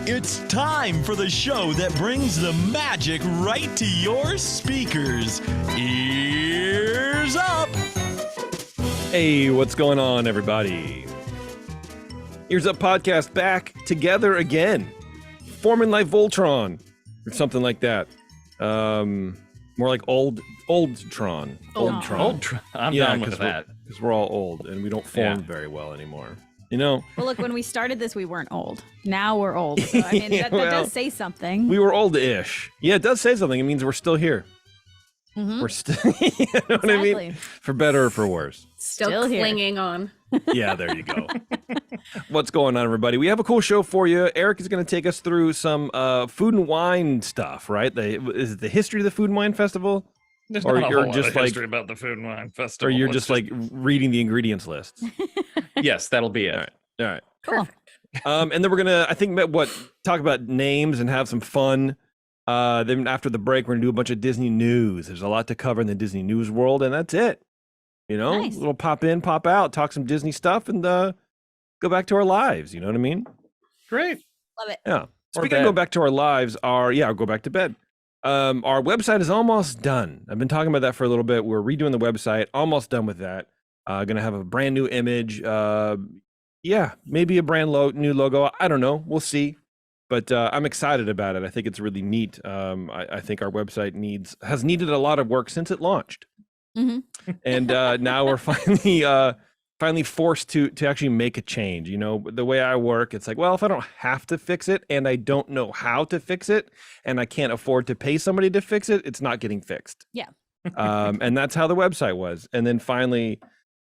It's time for the show that brings the magic right to your speakers. Ears up! Hey, what's going on, everybody? EarzUp podcast back together again, forming like Voltron or something like that. More like old Tron. Old Tron. I'm down with that. Because we're all old and we don't form very well anymore. You know? Well, look, when we started this, we weren't old. Now we're old. So, I mean, that does say something. We were old-ish. Yeah, it does say something. It means we're still here. Mm-hmm. We're still, you know what I mean? For better or for worse. Still clinging on. Yeah, there you go. What's going on, everybody? We have a cool show for you. Erik is going to take us through some food and wine stuff, right? Is it the history of the Food and Wine Festival? There's or not you're a whole just lot of history about the Food and Wine Festival. Or you're just like reading the ingredients lists. Yes, that'll be it. All right. Cool. And then we're gonna, I think, talk about names and have some fun. Then after the break, we're gonna do a bunch of Disney news. There's a lot to cover in the Disney news world, and that's it. You know, Nice. A little pop in, pop out, talk some Disney stuff, and go back to our lives. You know what I mean? Great. Love it. Yeah. Speaking of go back to our lives, go back to bed. Our website is almost done. I've been talking about that for a little bit. We're redoing the website, almost done with that. Gonna have a brand new image. Maybe a brand new logo. I don't know. We'll see. But I'm excited about it. I think it's really neat. I think our website has needed a lot of work since it launched. Mm-hmm. And now we're finally forced to actually make a change. You know, the way I work, it's like, well, if I don't have to fix it and I don't know how to fix it and I can't afford to pay somebody to fix it, it's not getting fixed. Yeah. And that's how the website was. And then finally,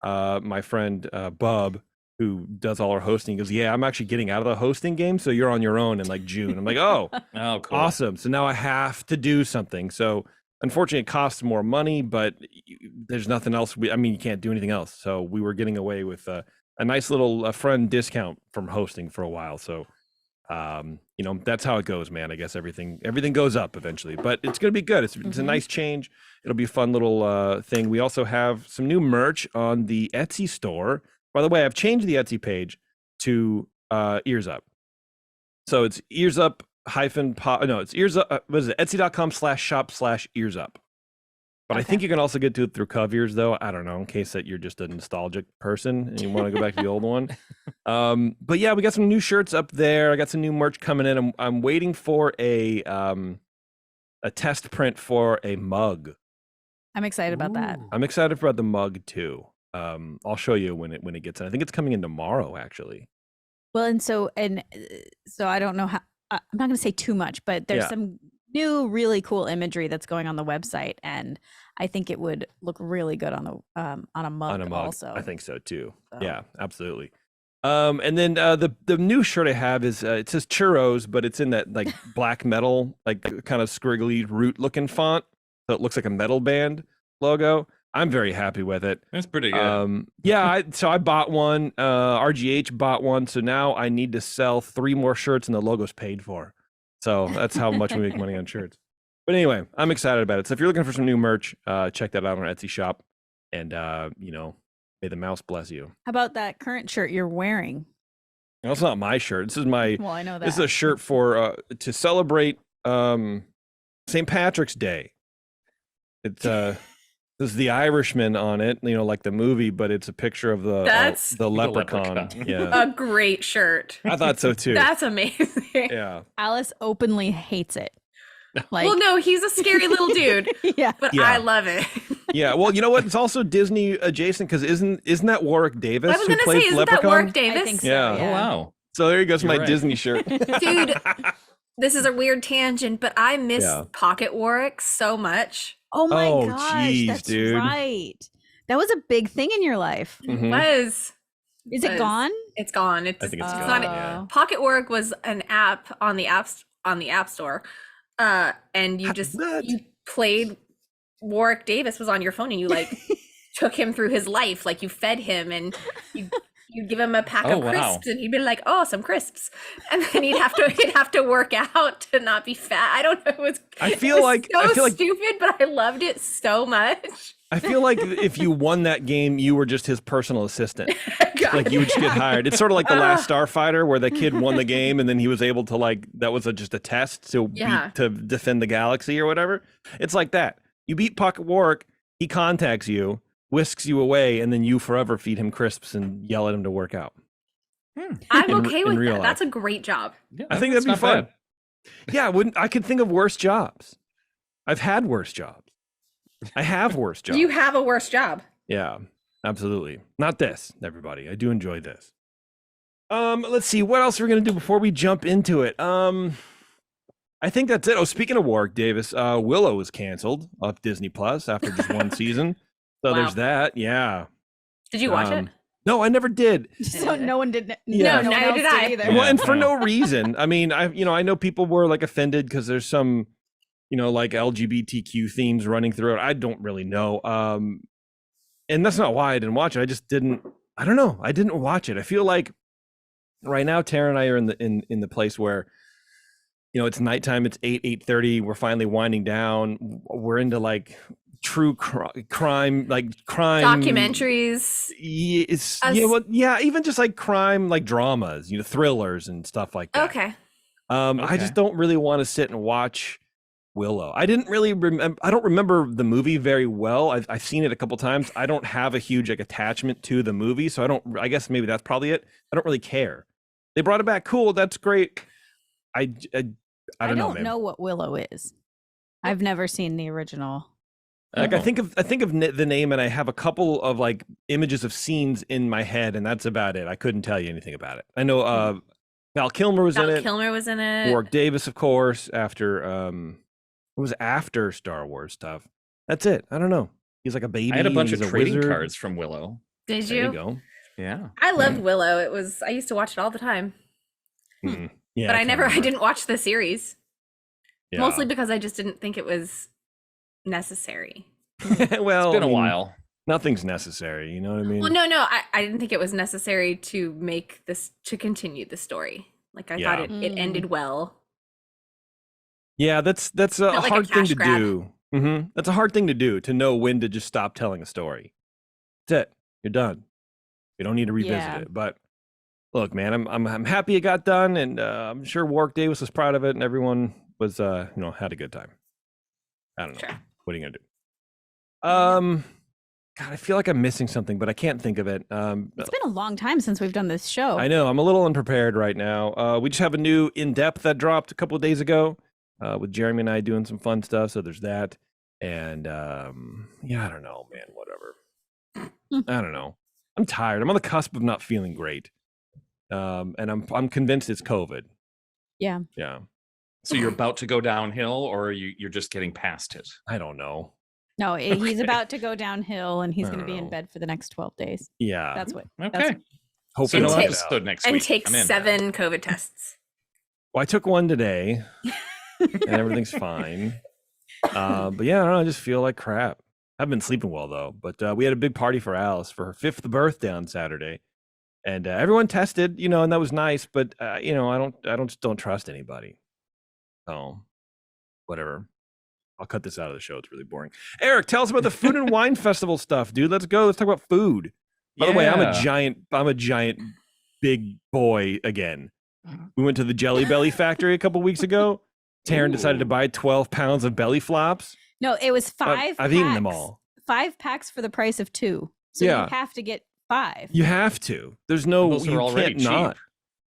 my friend Bub, who does all our hosting, goes, yeah, I'm actually getting out of the hosting game, so you're on your own in like June. I'm like, oh, cool. Awesome. So now I have to do something. So unfortunately, it costs more money, but there's nothing else. You can't do anything else. So we were getting away with a nice little friend discount from hosting for a while. So, that's how it goes, man. I guess everything goes up eventually, but it's going to be good. It's a nice change. It'll be a fun little thing. We also have some new merch on the Etsy store. By the way, I've changed the Etsy page to EarzUp. So it's EarzUp it's EarzUp. What is it? Etsy.com/shop/EarzUp. But I think you can also get to it through Covears, though. I don't know, in case that you're just a nostalgic person and you want to go back to the old one. But yeah, we got some new shirts up there. I got some new merch coming in. I'm waiting for a test print for a mug. I'm excited about that. I'm excited about the mug too. I'll show you when it gets in. I think it's coming in tomorrow, actually. Well, and so I don't know how. I'm not going to say too much, but there's some new really cool imagery that's going on the website, and I think it would look really good on a mug. Also, I think so too. So. Yeah, absolutely. And then the new shirt I have is it says churros, but it's in that like black metal, like kind of squiggly root looking font, so it looks like a metal band logo. I'm very happy with it. That's pretty good. So I bought one. RGH bought one. So now I need to sell 3 more shirts, and the logo's paid for. So that's how much we make money on shirts. But anyway, I'm excited about it. So if you're looking for some new merch, check that out on our Etsy shop. And may the mouse bless you. How about that current shirt you're wearing? That's not my shirt. This is my. Well, I know that. This is a shirt for to celebrate St. Patrick's Day. It's There's the Irishman on it, like the movie, but it's a picture of the leprechaun. Yeah, a great shirt. I thought so too. That's amazing. Yeah, Alice openly hates it. Well, no, he's a scary little dude. But I love it. Yeah, well, you know what? It's also Disney adjacent because isn't that Warwick Davis? I was going to say, isn't Leprechaun? that Warwick Davis? I think so, yeah. Oh wow. So there you go. You're My Disney shirt. Dude, this is a weird tangent, but I miss Pocket Warwick so much. Oh my gosh, geez, that's dude. right. That was a big thing in your life. It was. Is it gone? It's gone. I think it's gone. Yeah. Pocket Warwick was an app on the App Store, and you played Warwick Davis was on your phone, and you took him through his life, like you fed him, and you'd give him a pack of crisps, and he'd be like, "Oh, some crisps," and then he'd have to work out to not be fat. I don't know. I feel like stupid, but I loved it so much. I feel like if you won that game, you were just his personal assistant. God. Like you would just get hired. It's sort of like the Last Starfighter, where the kid won the game, and then he was able to that was just a test to to defend the galaxy or whatever. It's like that. You beat Puck at work, he contacts you, whisks you away, and then you forever feed him crisps and yell at him to work out. I'm okay with that. life. That's a great job. Yeah, I think that'd be not fun. bad. Yeah, I could think of worse jobs. I've had worse jobs. I have worse jobs. You have a worse job. Yeah, absolutely. Not this, everybody. I do enjoy this. Let's see what else we're gonna do before we jump into it. I think that's it. Oh, speaking of Warwick Davis, Willow was canceled off Disney Plus after just one season. So there's that. Yeah. Did you watch it? No, I never did. So no one did. Yeah. No, neither did I. Either. Well, and for no reason. I mean, I know people were like offended because there's some, like LGBTQ themes running through it. I don't really know. And that's not why I didn't watch it. I just didn't. I don't know. I didn't watch it. I feel like right now, Tara and I are in the place where, it's nighttime. It's 8:30. We're finally winding down. We're into like true crime, like crime Documentaries. Even just like crime, like dramas, thrillers and stuff like that. Okay. I just don't really want to sit and watch Willow. I didn't really I don't remember the movie very well. I've seen it a couple times. I don't have a huge attachment to the movie, so I guess maybe that's probably it. I don't really care. They brought it back. Cool. That's great. I don't know what Willow is. I've never seen the original. Like I think of the name, and I have a couple of like images of scenes in my head, and that's about it. I couldn't tell you anything about it. I know Val Kilmer was in it. Kilmer was in it. Warwick Davis, of course. After it was after Star Wars stuff. That's it. I don't know. He's like a baby. I had a bunch of trading wizard. cards from Willow. Did There you go. Yeah. I loved Willow. I used to watch it all the time. Yeah, But I didn't watch the series. Yeah. Mostly because I just didn't think it was necessary. Well, It's been a while. Nothing's necessary. You know what I mean? Well, no, I didn't think it was necessary to continue the story. Like I thought it ended well. Yeah, that's a Not like a hard thing cash to grab. do. That's a hard thing to do, to know when to just stop telling a story. That's it. You're done. You don't need to revisit it. But look, man, I'm happy it got done, and I'm sure Warwick Davis was proud of it, and everyone was had a good time. I don't know. Sure. What are you gonna do? God, I feel like I'm missing something, but I can't think of it. It's been a long time since we've done this show. I know. I'm a little unprepared right now. We just have a new In-Depth that dropped a couple of days ago with Jeremy and I doing some fun stuff. So there's that. And I don't know, man, whatever. I don't know. I'm tired. I'm on the cusp of not feeling great. And I'm convinced it's COVID. Yeah. Yeah. So you're about to go downhill, or you're just getting past it? I don't know. No, he's about to go downhill, and he's I going to don't be in know. bed for the next 12 days. Yeah. That's what. Okay. Hopefully So no And take- episode next And week. take I'm in. 7 COVID tests. Well, I took one today and everything's fine. But yeah, I don't know. I just feel like crap. I've been sleeping well though, but we had a big party for Alice for her 5th birthday on Saturday, and everyone tested, and that was nice. But I don't trust anybody. So whatever. I'll cut this out of the show. It's really boring. Eric, tell us about the Food and Wine Festival stuff, dude. Let's go. Let's talk about food. By the way, I'm a giant big boy again. We went to the Jelly Belly factory a couple weeks ago. Taryn decided to buy 12 pounds of belly flops. No, it was 5 I've eaten them all. 5 packs for the price of 2. So Yeah. you have to get 5. You have to. There's no. Those are You already can't not. cheap.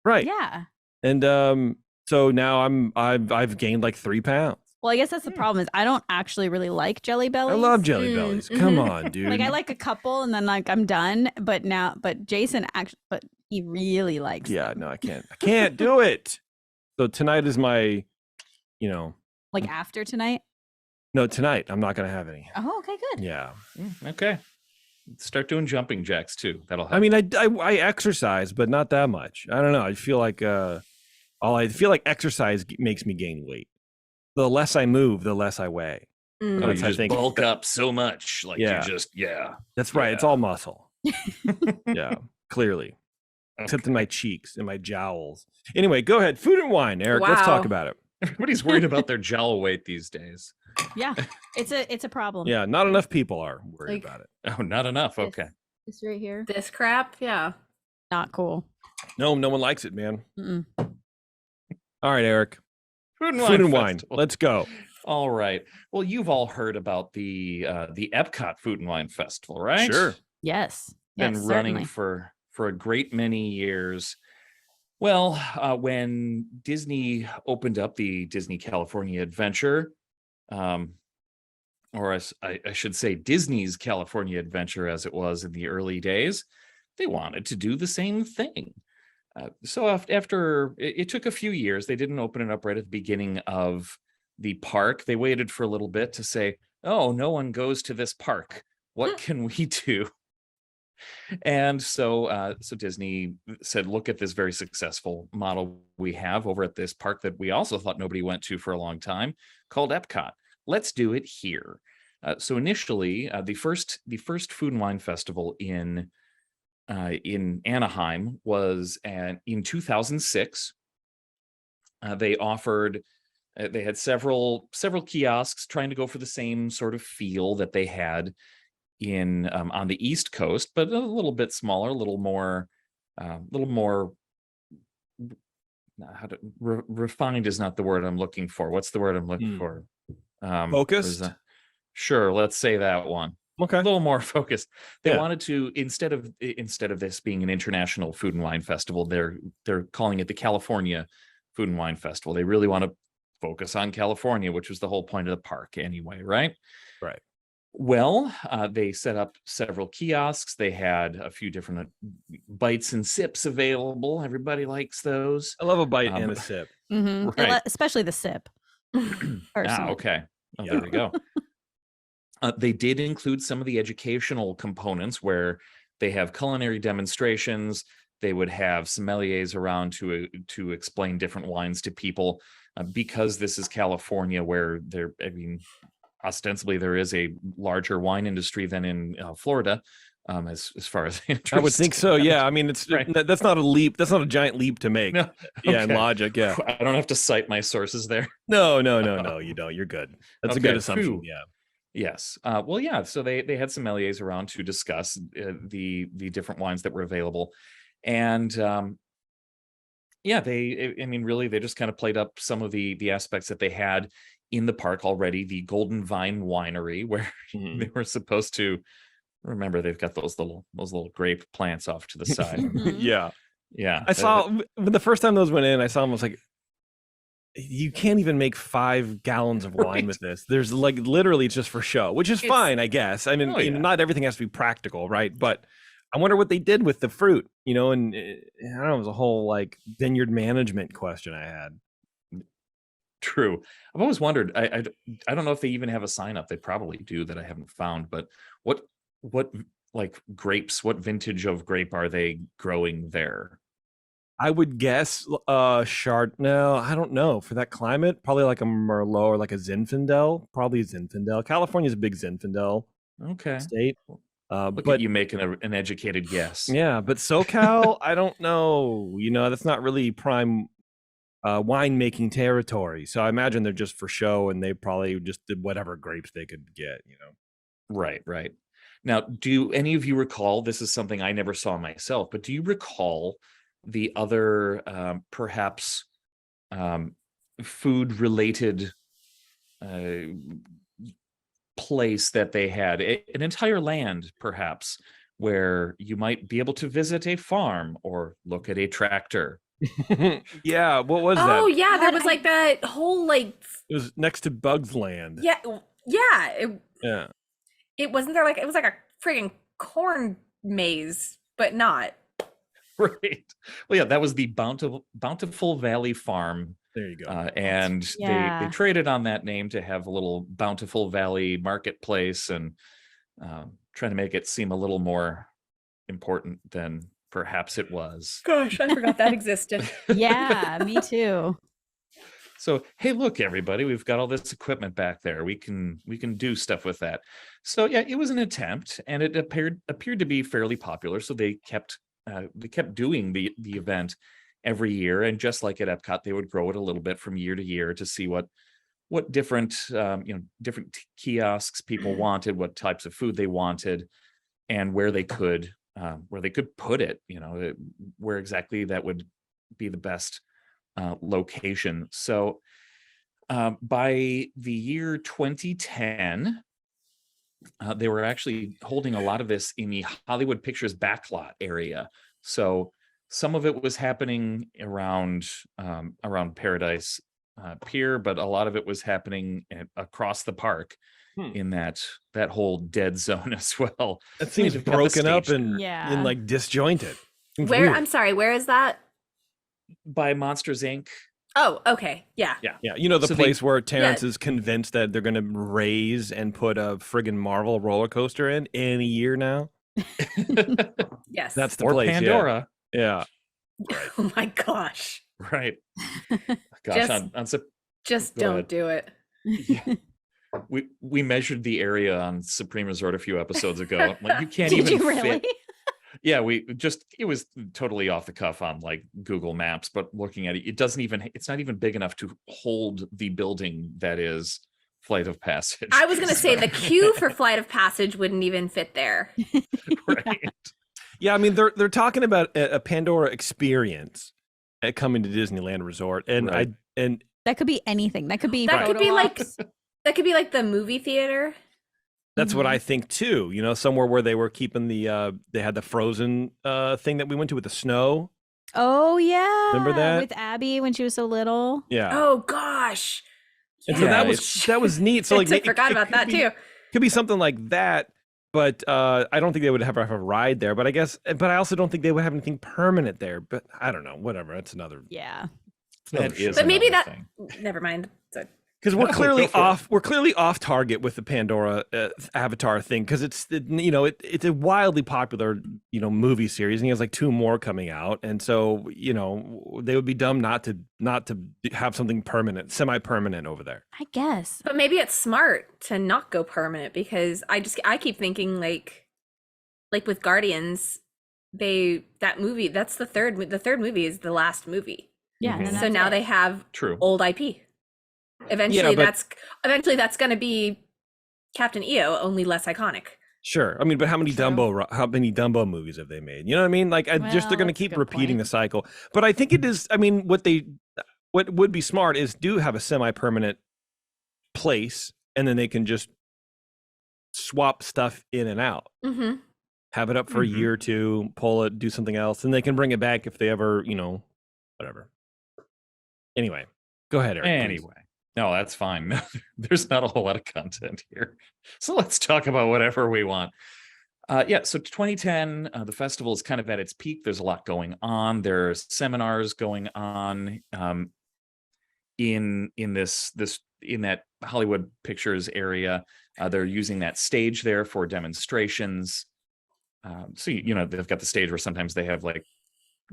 Right. Yeah. And so now I've gained like 3 pounds. Well, I guess that's the problem is I don't actually really like Jelly Bellies. I love Jelly Bellies. Come mhm. on, dude. Like I like a couple and then like I'm done. But Jason but he really likes Yeah, them. no, I can't do it. So tonight is my, Like after tonight. no, tonight I'm not gonna have any. Oh, okay, good. Yeah. Okay. Start doing jumping jacks too. That'll help. I mean, I exercise, but not that much. I don't know. I feel like exercise makes me gain weight. The less I move, the less I weigh. Mm. Oh, That's, you I just think- bulk up so much, like Yeah. you just That's right. It's Yeah. all muscle. Yeah, clearly. Except in my cheeks and my jowls. Anyway, go ahead. Food and wine, Eric. Let's talk Wow. about it. Everybody's worried about their jowl weight these days. Yeah, it's a problem. Yeah, not enough people are worried Like- about it. Oh, not enough. This- Okay. This right here, This crap, yeah. not cool. No one likes it, man. Mm-mm. All right, Eric. Food Food and wine. Festival. Let's go. All right. Well, you've all heard about the Epcot Food and Wine Festival, right? Sure. Yes, Been yes, running certainly. for a great many years. Well, when Disney opened up the Disney California Adventure, or I should say Disney's California Adventure as it was in the early days, they wanted to do the same thing. So after it took a few years, they didn't open it up right at the beginning of the park. They waited for a little bit to say, oh, no one goes to this park. What can we do? And so Disney said, look at this very successful model we have over at this park that we also thought nobody went to for a long time, called Epcot. Let's do it here. So initially, the first Food and Wine Festival in Anaheim was in 2006. They offered, they had several kiosks trying to go for the same sort of feel that they had in on the East Coast, but a little bit smaller, a little more refined is not the word I'm looking for. What's the word I'm looking for? Focused? Sure, let's say that one. Okay. A little more focused. They Yeah. wanted to, instead of this being an international food and wine festival, they're calling it the California Food and Wine Festival. They really want to focus on California, which was the whole point of the park anyway, right? Right. Well, they set up several kiosks. They had a few different bites and sips available. Everybody likes those. I love a bite and a sip. Mhm. Right. Especially the sip. Personally. Okay. Oh, Yeah. there we go. They did include some of the educational components where they have culinary demonstrations. They would have sommeliers around to explain different wines to people, because this is California, where ostensibly there is a larger wine industry than in Florida, as far as I would think so. Yeah. I mean, Right. that's not a leap. That's not a giant leap to make. No, Yeah, in okay. logic. Yeah. I don't have to cite my sources there. No. You don't. You're good. That's a good Okay, assumption. phew. Yeah. Yes. Well, yeah. So they had sommeliers around to discuss the different wines that were available, and yeah, really, they just kind of played up some of the aspects that they had in the park already. The Golden Vine Winery, where Mhm. they were supposed to, remember, they've got those little grape plants off to the side. Mhm. Yeah. Yeah, I saw when the first time those went in, I saw them. I was like, you can't even make 5 gallons of wine Right. with this. There's like literally it's just for show, which is It's- fine, I guess. I mean, Oh, yeah. not everything has to be practical, right? But I wonder what they did with the fruit, and I don't know, it was a whole like vineyard management question I had. True. I've always wondered. I don't know if they even have a sign up. They probably do that I haven't found. But what like grapes? What vintage of grape are they growing there? I would guess Chard. No, I don't know. For that climate, probably like a Merlot or like a Zinfandel. Probably a Zinfandel. California's a big Zinfandel Okay. state. Look But at you making an educated guess. yeah, but SoCal, I don't know. That's not really prime winemaking territory. So I imagine they're just for show, and they probably just did whatever grapes they could get. Right. Right. Now, do any of you recall? This is something I never saw myself, but do you recall the other perhaps food related place that they had, an entire land perhaps, where you might be able to visit a farm or look at a tractor? Yeah, what was Oh that? yeah, there God, was like that whole like It was next to Bugs Land. yeah. Yeah. It wasn't there, like it was like a friggin' corn maze, but not. Right. Well, yeah, that was the Bountiful Valley Farm. There you go. And Yeah. they traded on that name to have a little Bountiful Valley marketplace, and trying to make it seem a little more important than perhaps it was. Gosh, I forgot that existed. Yeah, me too. So, hey, look, everybody, we've got all this equipment back there. We can do stuff with that. So yeah, it was an attempt, and it appeared to be fairly popular. So they kept doing the event every year, and just like at Epcot, they would grow it a little bit from year to year to see what what different different kiosks people wanted, what types of food they wanted, and where they could put it, where exactly that would be the best location. So by the year 2010, they were actually holding a lot of this in the Hollywood Pictures backlot area. So some of it was happening around Paradise Pier, but a lot of it was happening across the park in that whole dead zone as well. It seems broken up and like disjointed. I'm sorry, where is that? By Monsters Inc. Oh, okay. Yeah. Yeah. You know, the place where Terrence is convinced that they're going to raise and put a friggin' Marvel roller coaster in a year now. Yes. That's the or place. Pandora. Yeah. Right. Oh my gosh. Right. Gosh, just don't do it. Yeah. We measured the area on Supreme Resort a few episodes ago. Like, you can't Did even you really? fit. Yeah, it was totally off the cuff on like Google Maps, but looking at it, it's not even big enough to hold the building that is Flight of Passage. I was going to say the queue for Flight of Passage wouldn't even fit there. Right. Yeah, I mean, they're talking about a Pandora experience at coming to Disneyland Resort, and Right. and that could be anything. That could be that could be like the movie theater. that's what I think too. You know, somewhere where they were keeping they had the Frozen thing that we went to with the snow. Oh yeah, Remember that? with Abby when she was so little? Yeah. Oh gosh. And so Yeah, that was neat. So like, I forgot about that too. Could be something like that, but I don't think they would have a ride there. But I also don't think they would have anything permanent there. But I don't know. Whatever. That's another. Yeah. That is But maybe another that. thing. Never mind. So, Because we're No, clearly go for it. off. We're clearly off target with the Pandora Avatar thing because it's a wildly popular movie series, and he has like 2 more coming out, and so they would be dumb not to have something permanent, semi-permanent over there. I guess. but maybe it's smart to not go permanent because I keep thinking like with Guardians, that's the third movie is the last movie. Yeah. Mhm. and So that's now it. they have True. old IP. Eventually but- that's going to be Captain EO, only less iconic. Sure. I mean, but how many True. Dumbo movies have they made? You know what I mean? Like, they're Well, going to that's a keep good repeating point. the cycle. But I think it is. I mean, what would be smart is do have a semi-permanent place, and then they can just swap stuff in and out. Mm-hmm. Have it up for a Mhm. year or 2, pull it, do something else, and they can bring it back if they ever, whatever. Anyway, go ahead, Eric. please. Anyway, no, that's fine. There's not a whole lot of content here, so let's talk about whatever we want. So 2010, the festival is kind of at its peak. There's a lot going on. There's seminars going on in that Hollywood Pictures area. They're using that stage there for demonstrations. So they've got the stage where sometimes they have like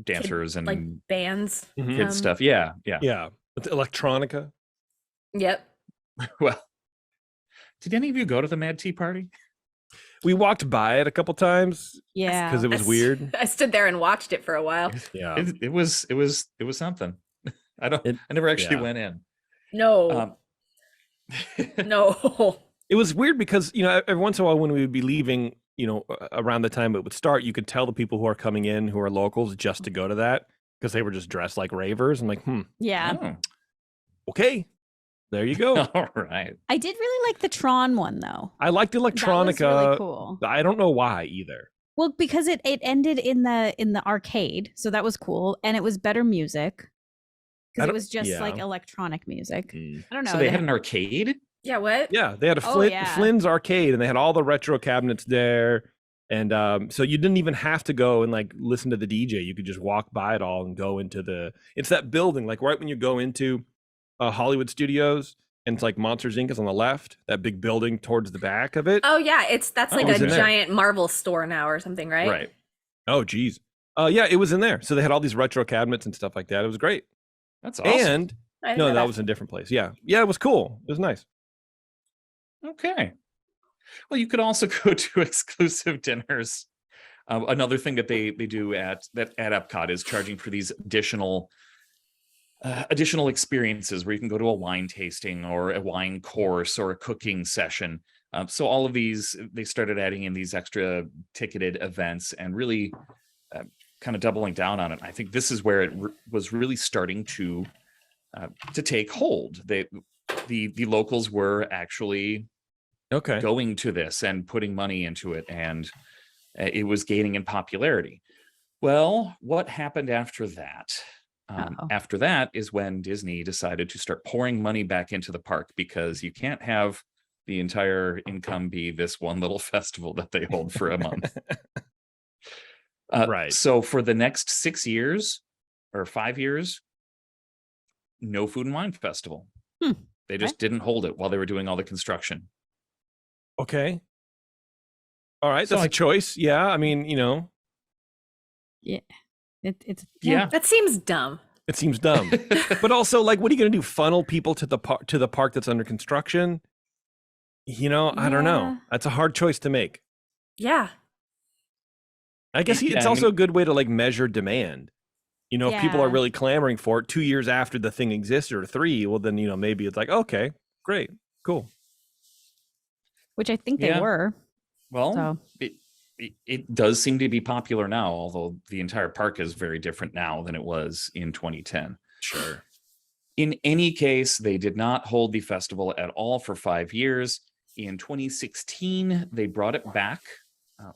dancers and Like bands. Mhm. kid stuff. Yeah. Yeah, with electronica. Yep. Well, did any of you go to the Mad Tea Party? We walked by it a couple times Yeah. because it was weird. I stood there and watched it for a while. Yeah. It was something. I never actually Yeah. went in. No. No. It was weird because every once in a while when we would be leaving, around the time it would start, you could tell the people who are coming in who are locals just to go to that because they were just dressed like ravers. I'm like, Yeah. Oh, okay, there you go. all right. I did really like the Tron one though. I liked That was electronica. really cool. I don't know why either. Well, because it ended in the arcade, so that was cool, and it was better music I because it don't- was just like yeah. electronic music. I don't know. So they had an arcade? Yeah, what? Yeah, they had a Oh, yeah. Flynn's arcade, and they had all the retro cabinets there. And so you didn't even have to go and like listen to the DJ. You could just walk by it all and go into it's that building, like right when you go into Hollywood Studios, and it's like Monsters Inc. is on the left, that big building towards the back of it. Oh yeah, that's like it was a in there. giant Marvel store now or something, right? Right. Oh, geez. Yeah, it was in there. So they had all these retro cabinets and stuff like that. It was great. That's awesome. And I didn't no, know that was in a different place. Yeah. Yeah, it was cool. It was nice. Okay. Well, you could also go to exclusive dinners. Another thing that they do at Epcot is charging for these additional additional experiences where you can go to a wine tasting or a wine course or a cooking session. So all of these, they started adding in these extra ticketed events and really kind of doubling down on it. I think this is where it was really starting to take hold. The locals were actually going to this and putting money into it, and it was gaining in popularity. Well, what happened after that? After that is when Disney decided to start pouring money back into the park, because you can't have the entire income be this one little festival that they hold for a month. Right. So for the next 6 years or 5 years, no food and wine festival. They just didn't hold it while they were doing all the construction. Okay. All right. That's a choice. Yeah. I mean, Yeah. It's That seems dumb. It seems dumb. But also, like, what are you going to do? Funnel people to the park that's under construction? I don't know. That's a hard choice to make. Yeah. I guess it's also a good way to like measure demand. If people are really clamoring for it 2 years after the thing existed, or 3, well, then, maybe it's like, okay, great, cool. Which I think they were. Well, so. It does seem to be popular now, although the entire park is very different now than it was in 2010. Sure. In any case, they did not hold the festival at all for 5 years. In 2016, they brought it back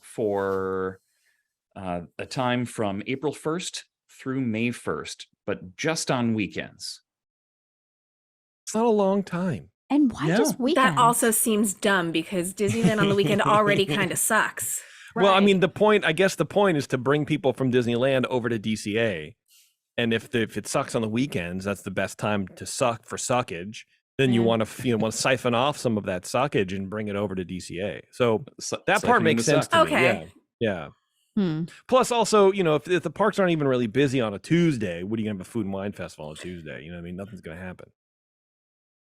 for a time from April 1st through May 1st, but just on weekends. It's not a long time. And why just weekends? That also seems dumb, because Disneyland on the weekend already kind of sucks. Right. Well, I mean, the point is to bring people from Disneyland over to DCA. And if it sucks on the weekends, that's the best time to suck for suckage. Then you want to siphon off some of that suckage and bring it over to DCA. So that part makes sense to me. Okay. Yeah. Plus, also, if the parks aren't even really busy on a Tuesday, what are you gonna have a food and wine festival on a Tuesday? I mean, nothing's gonna happen.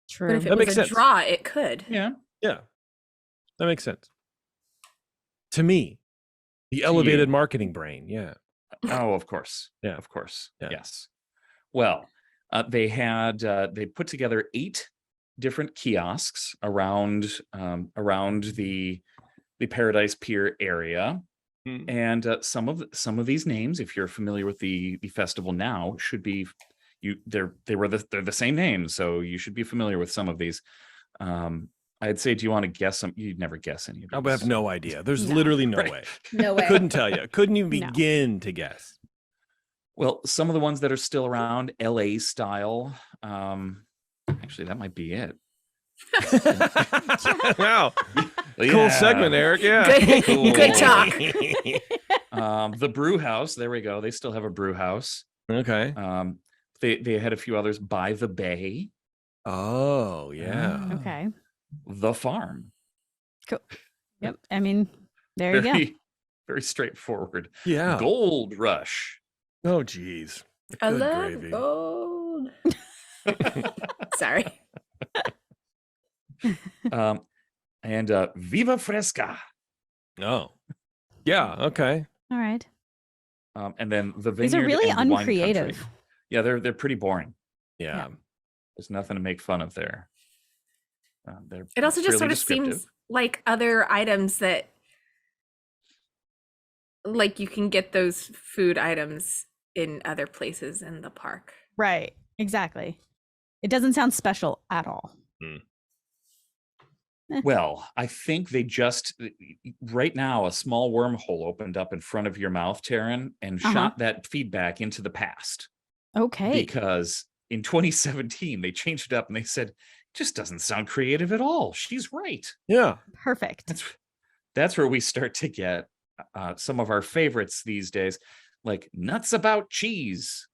True. But if it that was makes a sense. draw, it could. Yeah. That makes sense to me. The elevated marketing brain. Yeah. Oh, of course. Yeah. Of course. Yeah. Yes. Well, they put together 8 different kiosks around the Paradise Pier area. And some of these names, if you're familiar with the festival now, should be they're the same names, so you should be familiar with some of these. I'd say, do you want to guess them? You'd never guess any of these. I have no idea. There's literally no way. No way. Couldn't tell you. Couldn't even begin to guess. Well, some of the ones that are still around, LA style. Actually, that might be it. Wow. Cool segment, Eric. Yeah. Good talk. The brew house. There we go. They still have a brew house. Okay. They had a few others. By the Bay. Oh, yeah. Okay. The Farm. Cool. Yep. I mean, there you go. Very straightforward. Yeah. Gold Rush. Oh, geez. I Good love gravy. gold. Sorry. And Viva Fresca. Oh. Yeah. Okay. All right. And then the Vineyard. These are really and the Wine uncreative. Country. Yeah, they're pretty boring. Yeah. There's nothing to make fun of there. It also just fairly sort of seems descriptive. like other items that, like, you can get those food items in other places in the park. Right. Exactly. It doesn't sound special at all. Well, I think they just right now a small wormhole opened up in front of your mouth, Taryn, and shot that feedback into the past. Okay. Because in 2017 they changed it up and they said, just doesn't sound creative at all. She's right. Yeah. Perfect. That's where we start to get some of our favorites these days, like Nuts About Cheese.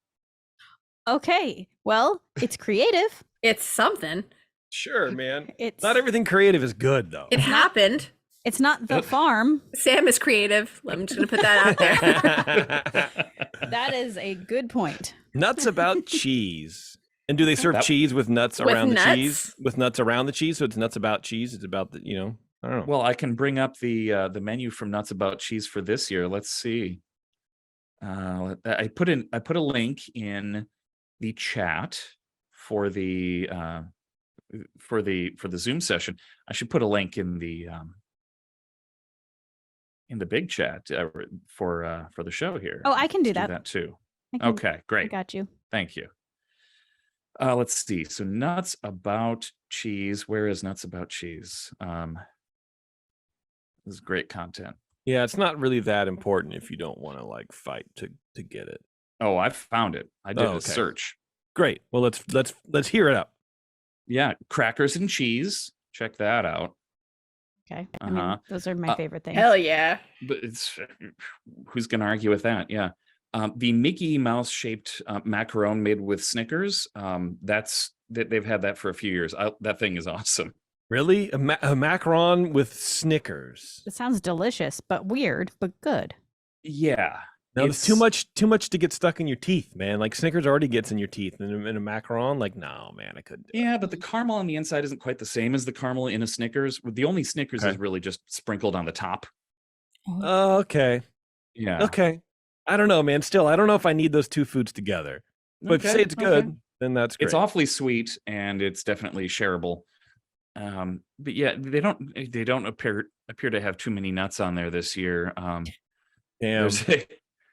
Okay. Well, it's creative. It's something. Sure, man. It's Not everything creative is good, though. It happened. It's not the farm. Sam is creative. I'm just going to put that out there. That is a good point. Nuts About Cheese. And do they serve cheese with nuts around the cheese? With nuts around the cheese? So it's Nuts About Cheese. It's about the, I don't know. Well, I can bring up the menu from Nuts About Cheese for this year. Let's see. I put a link in the chat for the Zoom session. I should put a link in the big chat for the show here. Oh, I can do that. That too. I Okay, great. got you. Thank you. Let's see. So nuts about cheese. Where is nuts about cheese? This is great content. Yeah, it's not really that important if you don't want to like fight to get it. Oh, I found it. I did a search. Great. Well, let's hear it out. Yeah, crackers and cheese. Check that out. Okay. I mean, those are my favorite things. Hell yeah. But who's going to argue with that? Yeah. The Mickey Mouse shaped macaron made with Snickers. They've had that for a few years. That thing is awesome. Really? A macaron with Snickers. It sounds delicious, but weird, but good. Yeah. No, it's too much to get stuck in your teeth, man. Like Snickers already gets in your teeth, and in a macaron, like, no, man, I couldn't. Yeah, but the caramel on the inside isn't quite the same as the caramel in a Snickers. The only Snickers is really just sprinkled on the top. Oh, okay. Yeah. Okay. I don't know, man. Still, I don't know if I need those two foods together. But if you say it's good, then that's great. It's awfully sweet, and it's definitely shareable. But yeah, they don't appear to have too many nuts on there this year. Damn.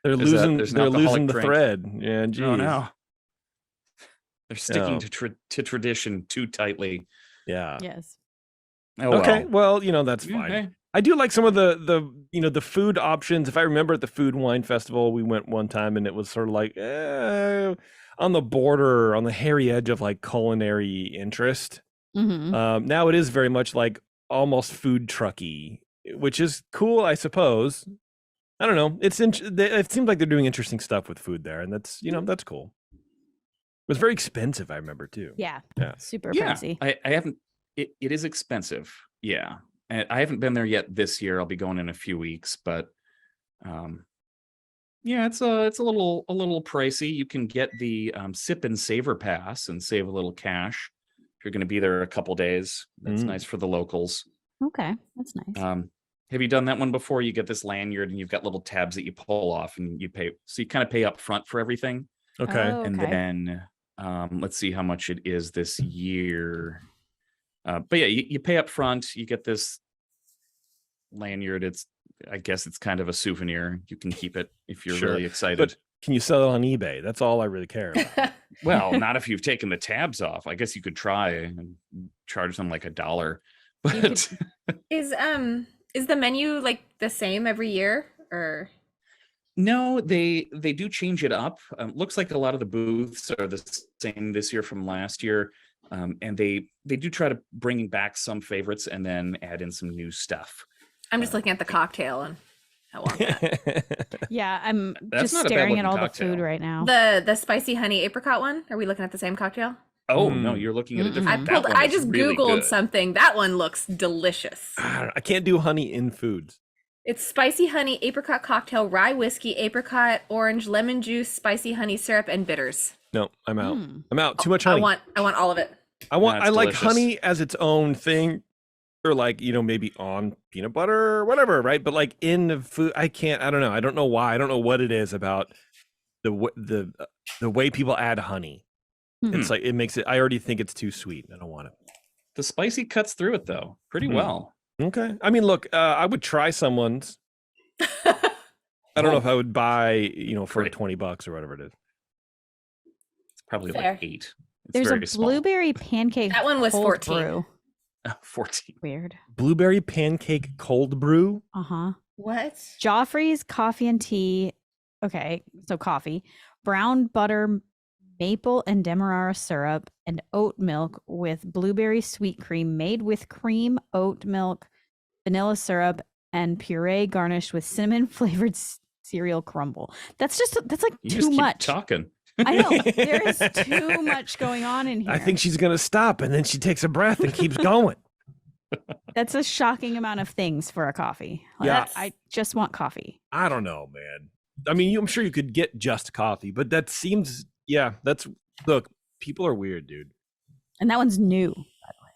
They're losing the thread. Yeah, geez. Oh no. They're sticking to tradition too tightly. Yeah. Yes. Oh, okay. Well, that's fine. Okay. I do like some of the food options. If I remember at the Food and Wine Festival, we went one time and it was sort of like on the border, on the hairy edge of like culinary interest. Mm-hmm. Now it is very much like almost food trucky, which is cool, I suppose. I don't know. It seems like they're doing interesting stuff with food there, and that's that's cool. It was very expensive, I remember too. Yeah. Super Yeah. pricey. I haven't. It is expensive. Yeah. And I haven't been there yet this year. I'll be going in a few weeks, but yeah, it's a little pricey. You can get the sip and savor pass and save a little cash if you're going to be there a couple days. That's nice for the locals. Okay, that's nice. Have you done that one before? You get this lanyard and you've got little tabs that you pull off and you pay. So you kind of pay up front for everything. Okay. Oh, And then let's see how much it is this year. But yeah, you pay up front. You get this lanyard. I guess it's kind of a souvenir. You can keep it if you're really excited. But can you sell it on eBay? That's all I really care about. Well, not if you've taken the tabs off. I guess you could try and charge them like $1. But is the menu like the same every year or? No, they do change it up. Looks like a lot of the booths are the same this year from last year. And they do try to bring back some favorites and then add in some new stuff. I'm just looking at the cocktail and I want that. Yeah, I'm That's just not a staring at bad-looking all cocktail. the food right now. The spicy honey apricot one. Are we looking at the same cocktail? Oh no, you're looking at a different. I just Googled something. That one looks delicious. I can't do honey in foods. It's spicy honey apricot cocktail, rye whiskey, apricot, orange, lemon juice, spicy honey syrup, and bitters. No, I'm out. I'm out. Too much honey. I want all of it. I like honey as its own thing, or like maybe on peanut butter or whatever, right? But like in the food, I can't. I don't know. I don't know why. I don't know what it is about the way people add honey. It's like it makes it. I already think it's too sweet. I don't want it. The spicy cuts through it though pretty well. Okay. I mean, look, I would try someone's. I don't know if I would buy, for $20 or whatever it is. It's probably Fair. like 8. It's There's very a small. blueberry pancake. That one was cold 14. brew. 14. Weird. Blueberry pancake cold brew. What? Joffrey's coffee and tea. Okay, so coffee, brown butter, maple and demerara syrup, and oat milk with blueberry sweet cream made with cream, oat milk, vanilla syrup, and puree garnished with cinnamon flavored cereal crumble. That's like You too just keep much. talking. I know there is too much going on in here. I think she's gonna stop, and then she takes a breath and keeps going. That's a shocking amount of things for a coffee. Yeah. I just want coffee. I don't know, man. I mean, I'm sure you could get just coffee, but that seems, look, people are weird, dude. And that one's new, by the way.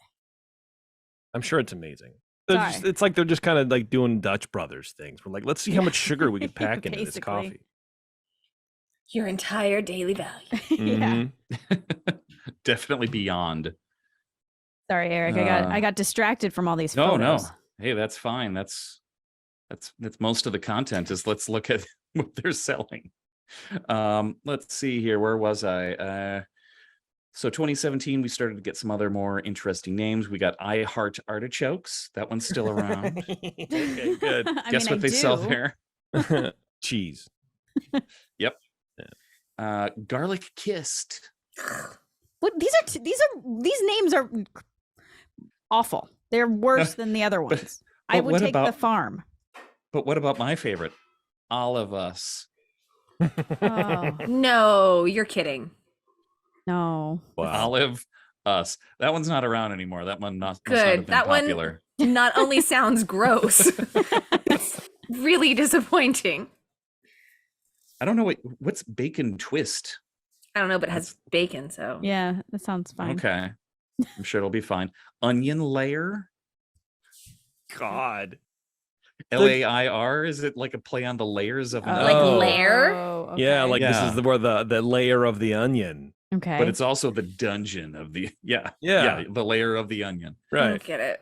I'm sure it's amazing. Sorry. It's like they're just kind of like doing Dutch Brothers things. We're like, let's see how much sugar we can pack into this Basically. coffee. Your entire daily value. Yeah. Mhm. Definitely beyond. Sorry, Eric. I got distracted from all these No, photos. no. Hey, that's fine. That's most of the content is let's look at what they're selling. Let's see here. Where was I? So 2017, we started to get some other more interesting names. We got I Heart Artichokes. That one's still around. Okay, good. I Guess mean, what they sell there? Cheese. Yep. Garlic Kissed. What these names are awful. They're worse than the other ones. I but would what take the about- farm. But what about my favorite? All of Us. Oh No, you're kidding. no. Wow. Olive Us. That one's not around anymore. That one must not Good. have been That one- popular. Not only sounds gross, it's really disappointing. I don't know what's Bacon Twist. I don't know, but it has bacon, so Yeah, that sounds fine. Okay. I'm sure it'll be fine. Onion Layer. God. Lair. Is it like a play on the layers of an like onion? layer? Oh, Yeah, okay. like Yeah. this is where the layer of the onion. Okay. But it's also the dungeon of the Yeah. the layer of the onion. I Right. don't get it.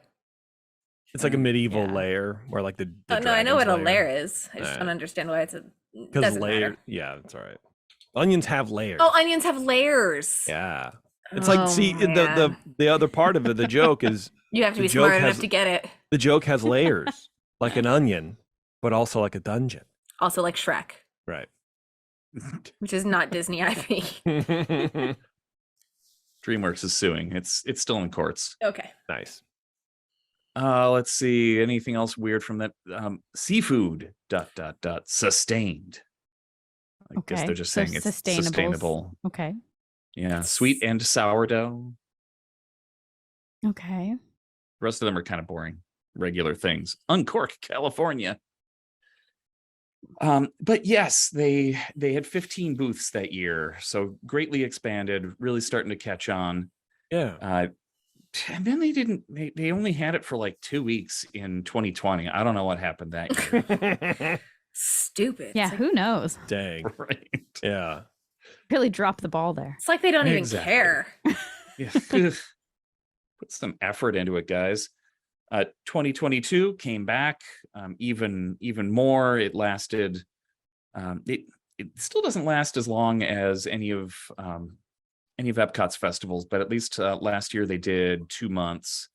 It's like a medieval Yeah. layer where like the Oh, no, I know what a dragon's layer is. I just Alright. don't understand why it's a. Because Doesn't layer. matter. Yeah, that's all right. Onions have layers. Oh, onions have layers. Yeah. It's like, Oh, see, man. the other part of it, the joke is You have to the be joke smart enough has- to get it. the joke has layers, like an onion, but also like a dungeon. Also, like Shrek, Right. which is not Disney IP. DreamWorks is suing. It's still in courts. Okay. Nice. Let's see. Anything else weird from that? Seafood. ... Sustained. I guess Okay, they're just so saying it's sustainables. sustainable. Okay. Yeah. Sweet and sourdough. Okay. The rest of them are kind of boring, regular things. Uncork, California. But yes, they had 15 booths that year, so greatly expanded, really starting to catch on. Yeah. And then they only had it for like 2 weeks in 2020. I don't know what happened that year. Stupid. Yeah, It's like, who knows? Dang. Right. Yeah. Really dropped the ball there. it's like they don't even Exactly. care. Yeah. Put some effort into it, guys. 2022 came back even more. It lasted. It still doesn't last as long as any of Epcot's festivals, but at least last year they did 2 months,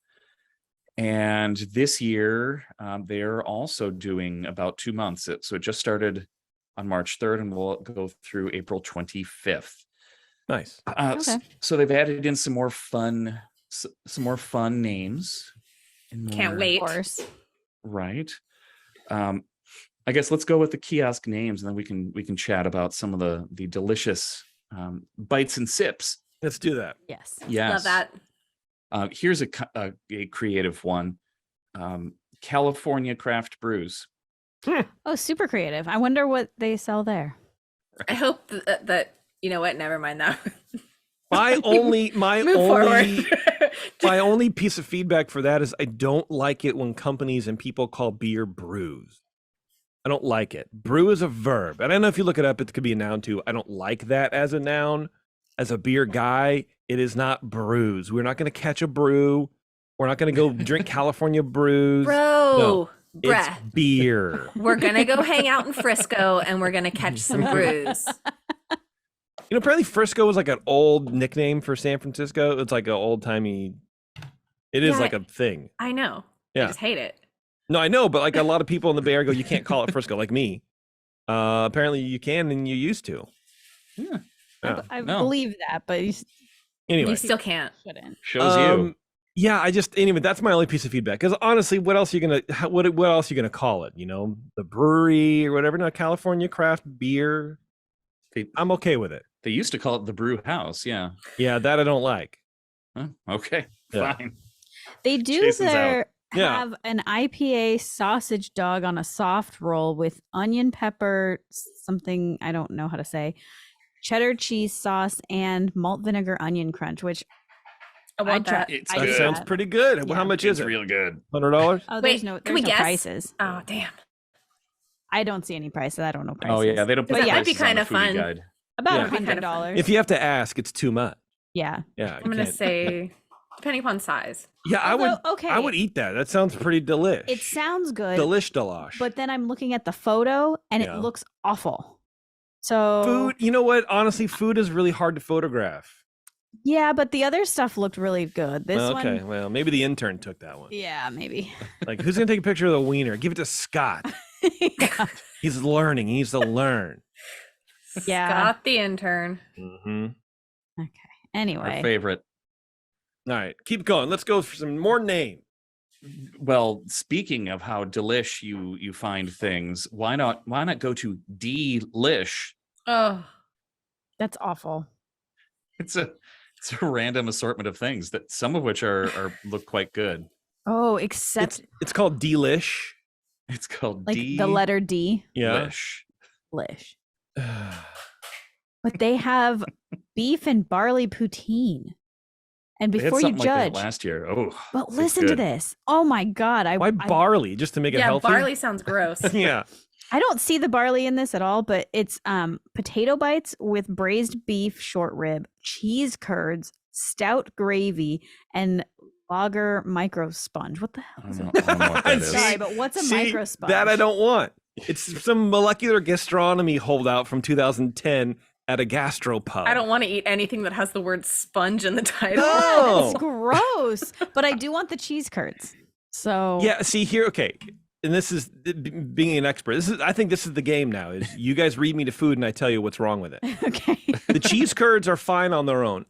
and this year they're also doing about 2 months. So it just started on March 3rd and will go through April 25th. Nice. Okay. So they've added in some more fun names. and Can't more- wait. Of course. Right. I guess let's go with the kiosk names, and then we can chat about some of the delicious bites and sips. Let's do that. Yes. Yes. Love that. Here's a creative one. California Craft Brews. Oh, super creative. I wonder what they sell there. I hope that you know what. Never mind that. My only Move forward. my only piece of feedback for that is I don't like it when companies and people call beer brews. I don't like it. Brew is a verb. And I know if you look it up, it could be a noun too. I don't like that as a noun. As a beer guy, it is not brews. We're not going to catch a brew. We're not going to go drink California brews. Bro, It's bruh. beer. We're gonna go hang out in Frisco and we're gonna catch some brews. You know, apparently Frisco was like an old nickname for San Francisco. It's like an old timey. It is Yeah. like a thing. I know. I Yeah. just hate it. No, I know, but like a lot of people in the Bay Area go, you can't call it Frisco, like me. Apparently you can, and you used to. Yeah. Yeah. I No. believe that, but you Anyway, You still can't. shouldn't. Shows you. Yeah, anyway, that's my only piece of feedback. Because honestly, what else are you gonna what else are you gonna call it? You know, the brewery or whatever. No, California craft beer. I'm okay with it. They used to call it the Brew House. Yeah. Yeah, that I don't like. Huh, okay. Yeah. Fine. They do Jason's out. there Yeah. have an IPA sausage dog on a soft roll with onion pepper, something I don't know how to say, cheddar cheese sauce, and malt vinegar onion crunch, which I want try- that. It's I That good. do sounds pretty good. Yeah. How much It's is it? real good. $100? Oh, Wait, there's no, can we there's no guess? prices. Oh damn. I don't see any prices. I don't know prices. Oh yeah, they don't put That might prices be on kinda the foodie fun. guide. About Yeah. $100. If you have to ask, it's too much. Yeah. Yeah, I'm gonna say, depending upon size. Yeah, I Although, would eat that. That sounds pretty delish. It sounds good. Delish. But then I'm looking at the photo and Yeah. it looks awful. So Food, you know what? Honestly, food is really hard to photograph. Yeah, but the other stuff looked really good. This Okay, one. well, maybe the intern took that one. Yeah, maybe. Like, who's gonna take a picture of the wiener? Give it to Scott. Yeah. He's learning. He needs to learn. Yeah. Scott the intern. Mm-hmm. Our Anyway. favorite. All right, keep going. Let's go for some more names. Well, speaking of how delish you find things, why not go to Delish? Oh, That's awful. It's a random assortment of things that some of which are look quite good. Oh, except It's called Delish. It's called like the letter D. Yeah. Lish. But they have beef and barley poutine. And They had before you something like that judge, last year. Oh, but it's listen to good. this. Oh my God. Why barley? Just to make it yeah, healthy? barley sounds gross. Yeah. I don't see the barley in this at all, but it's potato bites with braised beef short rib, cheese curds, stout gravy, and lager micro sponge. What the hell I is don't it? know what that is. Sorry, but what's a See, micro sponge? that I don't want. It's some molecular gastronomy holdout from 2010 at a gastropub. I don't want to eat anything that has the word sponge in the title. No. It's gross. But I do want the cheese curds. So Yeah, see here, okay. And this is being an expert. I think this is the game now. Is you guys read me to food and I tell you what's wrong with it. Okay. The cheese curds are fine on their own.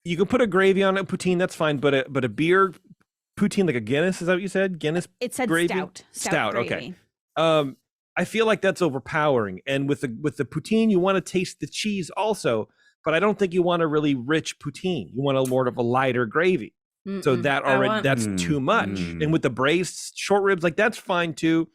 You can put a gravy on it, poutine, that's fine. But a beer poutine, like a Guinness, is that what you said? Guinness. It said gravy? stout. Okay. Gravy. I feel like that's overpowering. And with the poutine, you want to taste the cheese also, but I don't think you want a really rich poutine. You want a more of a lighter gravy. So Mm-mm. that I already want- that's too much. And with the braised short ribs, like that's fine too.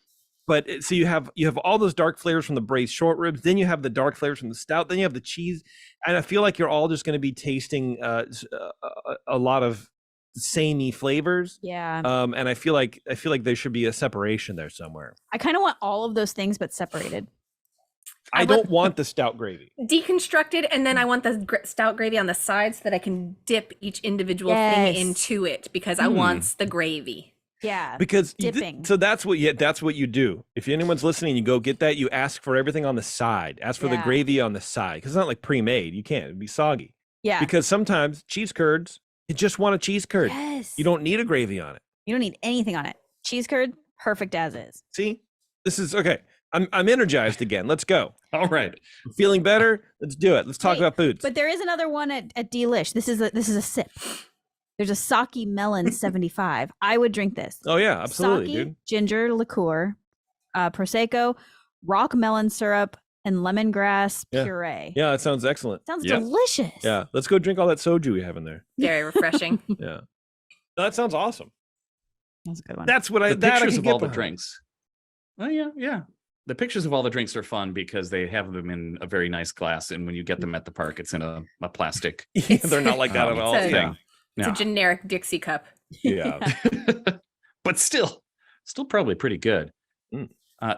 But so you have all those dark flavors from the braised short ribs, then you have the dark flavors from the stout, then you have the cheese, and I feel like you're all just going to be tasting a lot of samey flavors. Yeah. And I feel like there should be a separation there somewhere. I kind of want all of those things, but separated. I don't want the stout gravy. Deconstructed, and then I want the stout gravy on the side so that I can dip each individual thing Yes. into it because I want the gravy. Yeah. Because Dipping. so that's what you do. If anyone's listening, you go get that. You ask for everything on the side. Ask for the Yeah. gravy on the side because it's not like pre-made. You can't. It'd be soggy. Yeah. Because sometimes cheese curds, you just want a cheese curd. Yes. You don't need a gravy on it. You don't need anything on it. Cheese curd, perfect as is. See, this is okay. I'm energized again. Let's go. All right. I'm feeling better. Let's do it. Let's talk Wait, about foods. But there is another one at Delish. This is a sip. There's a sake melon 75. I would drink this. Oh yeah, absolutely, Sake, dude. ginger liqueur, prosecco, rock melon syrup, and lemongrass Yeah. puree. Yeah, that sounds excellent. Sounds Yep. delicious. Yeah, let's go drink all that soju we have in there. Very refreshing. Yeah, that sounds awesome. That's a good one. That's what I. The that I pictures can of get all the behind. drinks. Oh yeah. The pictures of all the drinks are fun because they have them in a very nice glass, and when you get them at the park, it's in a plastic Yeah, they're not like that at um, all. It's a- Yeah. thing. It's No. a generic Dixie cup. Yeah. But still probably pretty good. Mm.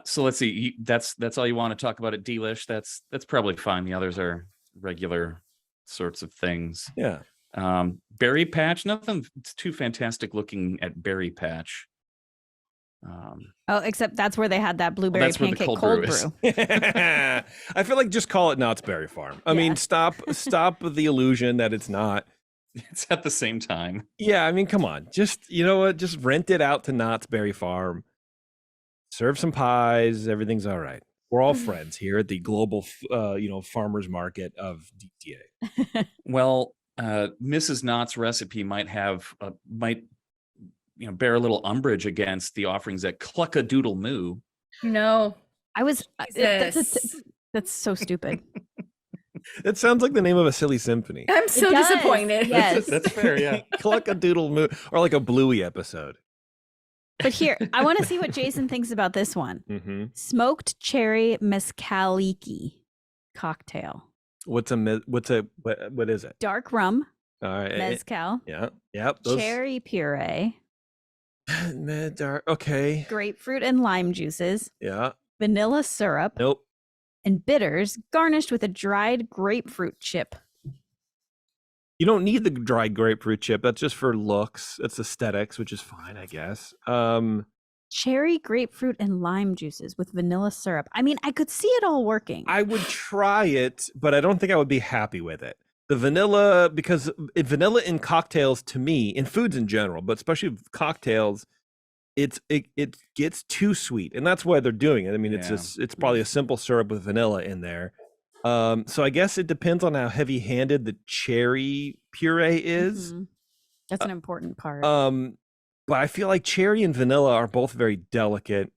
So let's see. That's all you want to talk about at Delish. That's probably fine. The others are regular sorts of things. Yeah. Berry Patch, nothing too fantastic looking at Berry Patch. Oh, except that's where they had that blueberry that's where the pancake cold brew is. I feel like just call it Knott's Berry Farm. I mean, stop the illusion that it's not. It's at the same time. Yeah, I mean, come on. Just, you know what? Just rent it out to Knott's Berry Farm. Serve some pies. Everything's all right. We're all friends here at the global, farmers market of DTA. Well, Mrs. Knott's recipe might bear a little umbrage against the offerings at Cluck-a-Doodle Moo. No. I was Jesus. that's so stupid. That sounds like the name of a silly symphony. I'm so does, disappointed. yes. That's fair, yeah. Cluck-a-Doodle Moo, or like a Bluey episode. But here, I want to see what Jason thinks about this one. Mm-hmm. Smoked cherry mezcaliki cocktail. What is it? Dark rum, All right. mezcal, Yeah. Yep. Those, cherry puree, Okay. grapefruit and lime juices, Yeah. vanilla syrup, Nope. and bitters, garnished with a dried grapefruit chip. You don't need the dried grapefruit chip. That's just for looks. It's aesthetics, which is fine, I guess. Cherry, grapefruit, and lime juices with vanilla syrup. I mean, I could see it all working. I would try it, but I don't think I would be happy with it. The vanilla, because vanilla in cocktails to me, in foods in general, but especially cocktails, it gets too sweet, and that's why they're doing it. I mean, it's probably a simple syrup with vanilla in there. So I guess it depends on how heavy-handed the cherry puree is. Mm-hmm. That's an important part. But I feel like cherry and vanilla are both very delicate,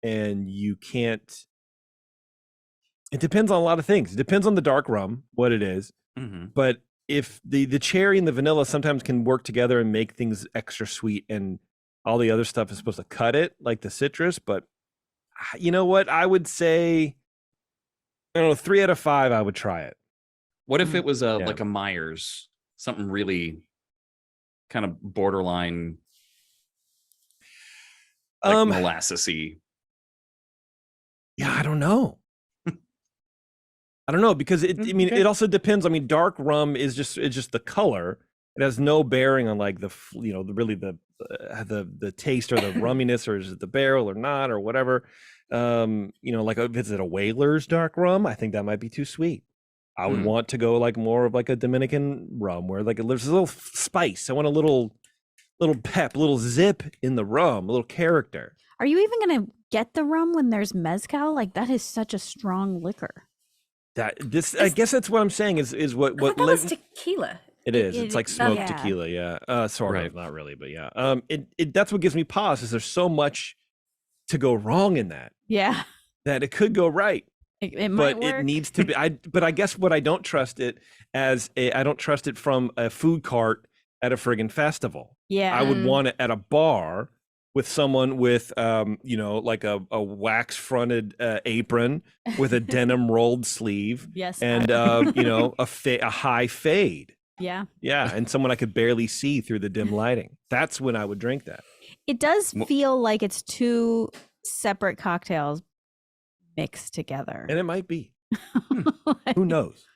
and you can't. It depends on a lot of things. It depends on the dark rum, what it is. Mm-hmm. But if the cherry and the vanilla sometimes can work together and make things extra sweet, and all the other stuff is supposed to cut it, like the citrus. But you know what? I would say, I don't know, 3 out of 5. I would try it. What if it was like a Myers, something really kind of borderline, like molassesy? Yeah, I don't know. I don't know, because it also depends. I mean, dark rum is just the color. It has no bearing on like the taste or the rumminess, or is it the barrel or not, or whatever. Like if it's a Whaler's dark rum, I think that might be too sweet. I would want to go like more of like a Dominican rum, where like there's a little spice. I want a little pep, a little zip in the rum, a little character. Are you even going to get the rum when there's mezcal? Like, that is such a strong liquor. I guess that's what I'm saying is what that was tequila. It is. It's like smoked tequila, yeah. Sort of, not really, but yeah. That's what gives me pause, is there's so much to go wrong in that. Yeah. That it could go right. It might work. It needs to be. But I guess what I don't trust it I don't trust it from a food cart at a friggin' festival. Yeah. I would want it at a bar with someone with like a wax fronted apron with a denim rolled sleeve. Yes. And a high fade. Yeah. Yeah, and someone I could barely see through the dim lighting. That's when I would drink that. It does feel like it's two separate cocktails mixed together. And it might be. Who knows?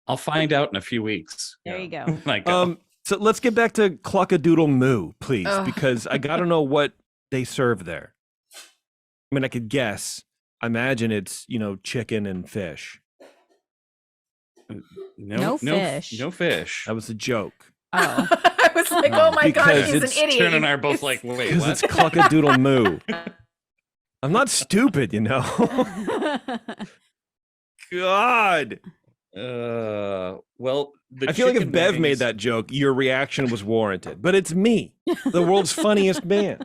I'll find out in a few weeks. There you go. So let's get back to Cluck-a-Doodle Moo, please, because I got to know what they serve there. I mean, I could guess. I imagine it's, chicken and fish. No fish. No fish. That was a joke. Oh. I was like, oh my God, he's an idiot. Turn and I are both like, wait, because it's Cluck-a-Doodle Moo. I'm not stupid, God. Well, I feel like if Bev made that joke, your reaction was warranted. But it's me, the world's funniest man.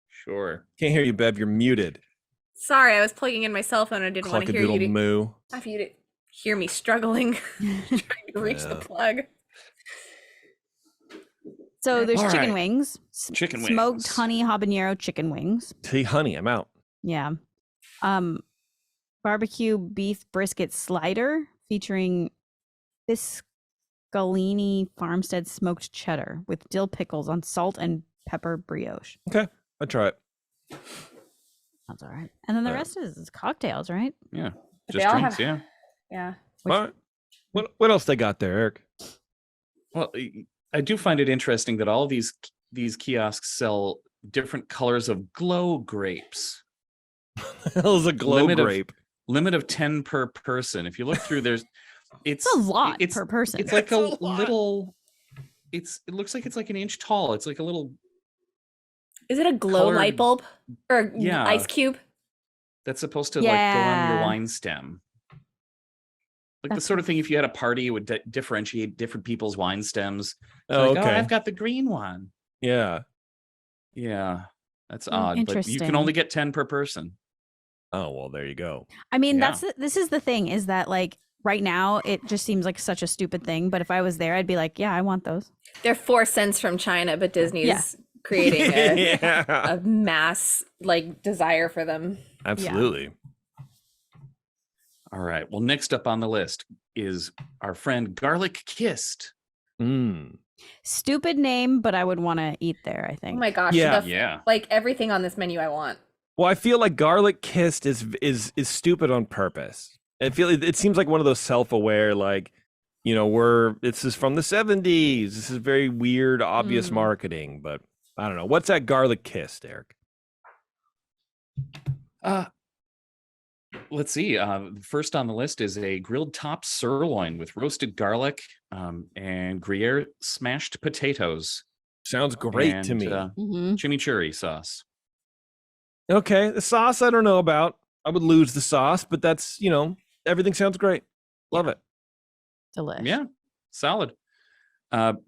Sure. Can't hear you, Bev. You're muted. Sorry, I was plugging in my cell phone. I didn't want to hear you. Moo. Have you to hear me struggling, trying to reach the plug. So there's chicken wings. Chicken wings. Smoked honey habanero chicken wings. See, honey, I'm out. Yeah. Barbecue beef brisket slider featuring Fiscalini Farmstead smoked cheddar with dill pickles on salt and pepper brioche. Okay, I'll try it. That's all right. And then the rest is cocktails, right? Yeah, just drinks. Yeah. All right. What else they got there, Eric? Well, I do find it interesting that all these kiosks sell different colors of glow grapes. The hell is a glow grape? Limit of 10 per person. If you look through, it's a lot per person. It's like a little. It looks like it's like an inch tall. It's like a little. Is it a glow light bulb or ice cube? That's supposed to like go on your wine stem. Like the sort of thing, if you had a party, it would differentiate different people's wine stems. So I've got the green one. Yeah. Yeah. That's odd, but you can only get 10 per person. Oh, well, there you go. I mean, this is the thing, is that like right now it just seems like such a stupid thing. But if I was there, I'd be like, yeah, I want those. They're 4 cents from China, but Disney is creating a mass like desire for them. Absolutely. Yeah. All right. Well, next up on the list is our friend Garlic Kissed. Stupid name, but I would want to eat there, I think. Oh my gosh. Yeah. Like everything on this menu I want. Well, I feel like garlic kissed is stupid on purpose. I feel it seems like one of those self-aware, like, you know, this is from the 70s. This is very weird, obvious marketing, but I don't know. What's that garlic kissed, Eric? Let's see. First on the list is a grilled top sirloin with roasted garlic and Gruyere smashed potatoes. Sounds great to me. Chimichurri sauce. Okay, the sauce I don't know about. I would lose the sauce, but that's, you know, everything sounds great. Love it. Delish. Yeah, solid.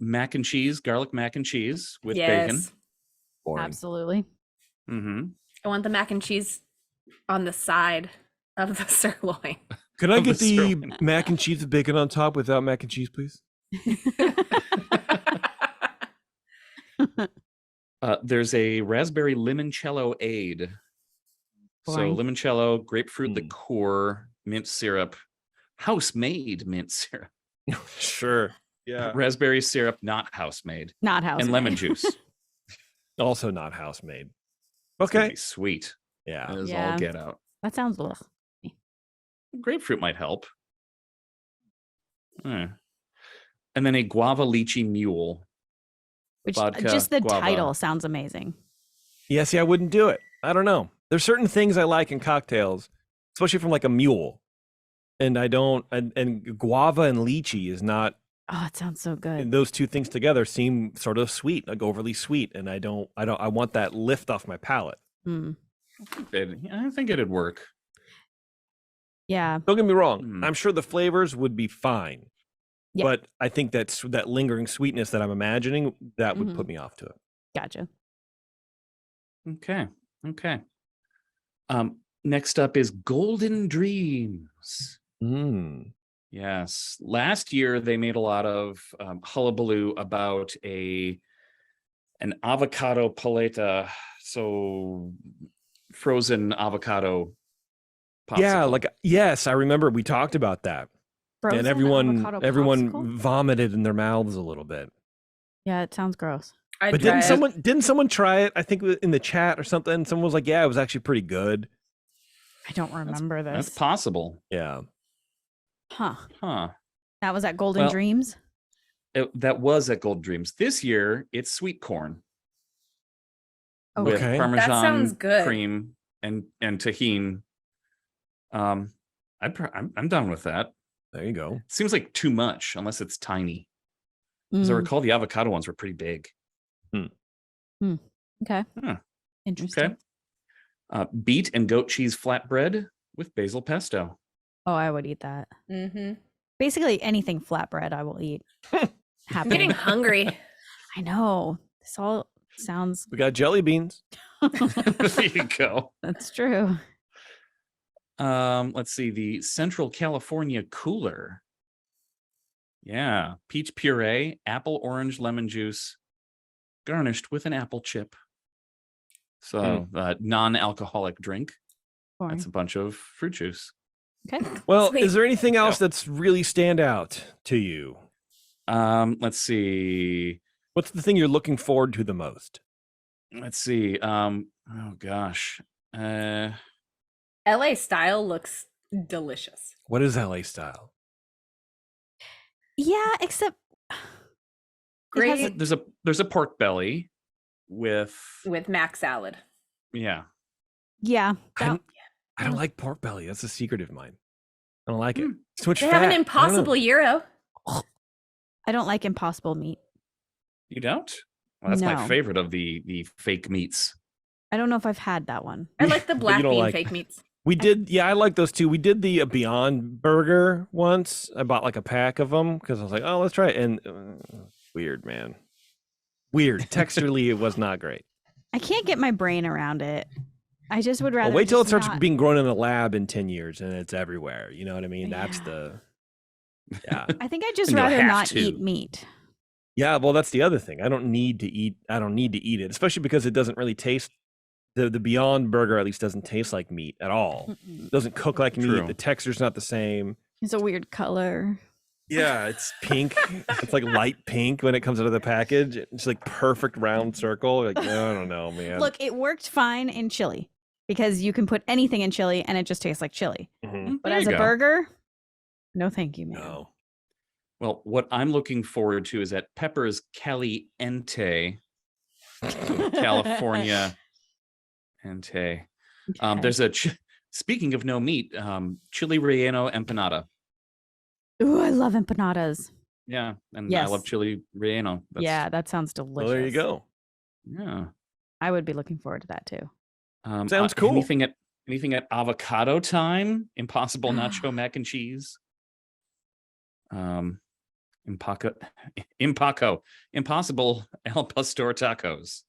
Mac and cheese, garlic mac and cheese with bacon. Boring. Absolutely. Mm-hmm. I want the mac and cheese on the side of the sirloin. Could I Of the get the sirloin. mac and cheese with bacon on top without mac and cheese, please? There's a raspberry limoncello aid. So Boring. limoncello, grapefruit liqueur, mint syrup, house-made mint syrup, Sure. Yeah. raspberry syrup, not house-made, Not house. and lemon juice. Also not house made. It's gonna Okay. be sweet. Yeah. That is Yeah. all get out. That sounds ugh. Grapefruit might help. And then a guava lychee mule. Which Vodka, just the guava. title sounds amazing. Yeah, see, I wouldn't do it. I don't know. There's certain things I like in cocktails, especially from like a mule. And I don't, and guava and lychee is not, Oh, it sounds so good. those two things together seem sort of sweet, like overly sweet. And I want that lift off my palate. Mm. I think it'd work. Yeah. Don't get me wrong. Hmm. I'm sure the flavors would be fine. Yeah. But I think that lingering sweetness that I'm imagining, that would put me off to it. Gotcha. Okay. Next up is Golden Dreams. Yes. Last year they made a lot of hullabaloo about an avocado paleta, so frozen avocado popsicle. Yeah, like, yes, I remember we talked about that. Frozen And everyone avocado everyone popsicle? vomited in their mouths a little bit. Yeah, it sounds gross. But didn't someone try it? I think in the chat or something. Someone was like, "Yeah, it was actually pretty good." I don't remember That's this. possible. Yeah. Huh. Huh. That was at Golden Well, Dreams? That was at Golden Dreams. This year it's sweet corn with Okay. Parmesan That sounds good. cream and tahine. I'm done with that. There you go. Seems like too much unless it's tiny. As I Mm, recall, the avocado ones were pretty big. okay. Huh. Interesting. Okay. Beet and goat cheese flatbread with basil pesto. Oh, I would eat that. Mm-hmm. Basically anything flatbread I will eat. I'm getting Happily. hungry. I know. This all sounds We got jelly beans. There you go. that's true. Let's see, the Central California cooler. Yeah, peach puree, apple, orange, lemon juice, garnished with an apple chip. So, non-alcoholic drink. Boring. That's a bunch of fruit juice. Okay. Well, Sweet. is there anything else that's really stand out to you? Let's see. What's the thing you're looking forward to the most? Let's see. Oh gosh. LA style looks delicious. What is LA style? Yeah, except Great has There's a pork belly with with mac salad. yeah. yeah. I don't like pork belly. That's a secret of mine. I don't like it. It's too much They fat. have an I don't know. impossible gyro. I don't like impossible meat. You don't? Well, that's my No. favorite of the fake meats. I don't know if I've had that one. I like the But black you don't bean like- fake meats. We did, yeah, I like those too. We did the Beyond Burger once. I bought like a pack of them because I was like, oh, let's try it. And weird, man. Weird. Texturally, it was not great. I can't get my brain around it. I just would rather Well, wait till it just starts not- being grown in a lab in 10 years and it's everywhere. You know what I mean? That's Yeah. the, yeah. I think I'd just And you'll rather have not to. eat meat. Yeah, well, that's the other thing. I don't need to eat it, especially because it doesn't really taste, the Beyond Burger at least doesn't taste like meat at all. Mm-mm. It doesn't cook like meat. True. The texture's not the same. It's a weird color. Yeah, it's pink. It's like light pink when it comes out of the package. It's like perfect round circle. Like, I don't know, man. Look, it worked fine in chili. because you can put anything in chili and it just tastes like chili. Mhm. But There as you a go. burger, no, thank you, man. No. Well, what I'm looking forward to is at Pepper's Caliente, California Ente. Okay. There's a speaking of no meat, chili relleno empanada. Ooh, I love empanadas. Yeah, and I Yes. love chili relleno. Yeah, that sounds delicious. Well, there you go. Yeah. I would be looking forward to that too. Sounds cool. Anything at avocado time? Impossible nacho mac and cheese. Impossible al pastor tacos.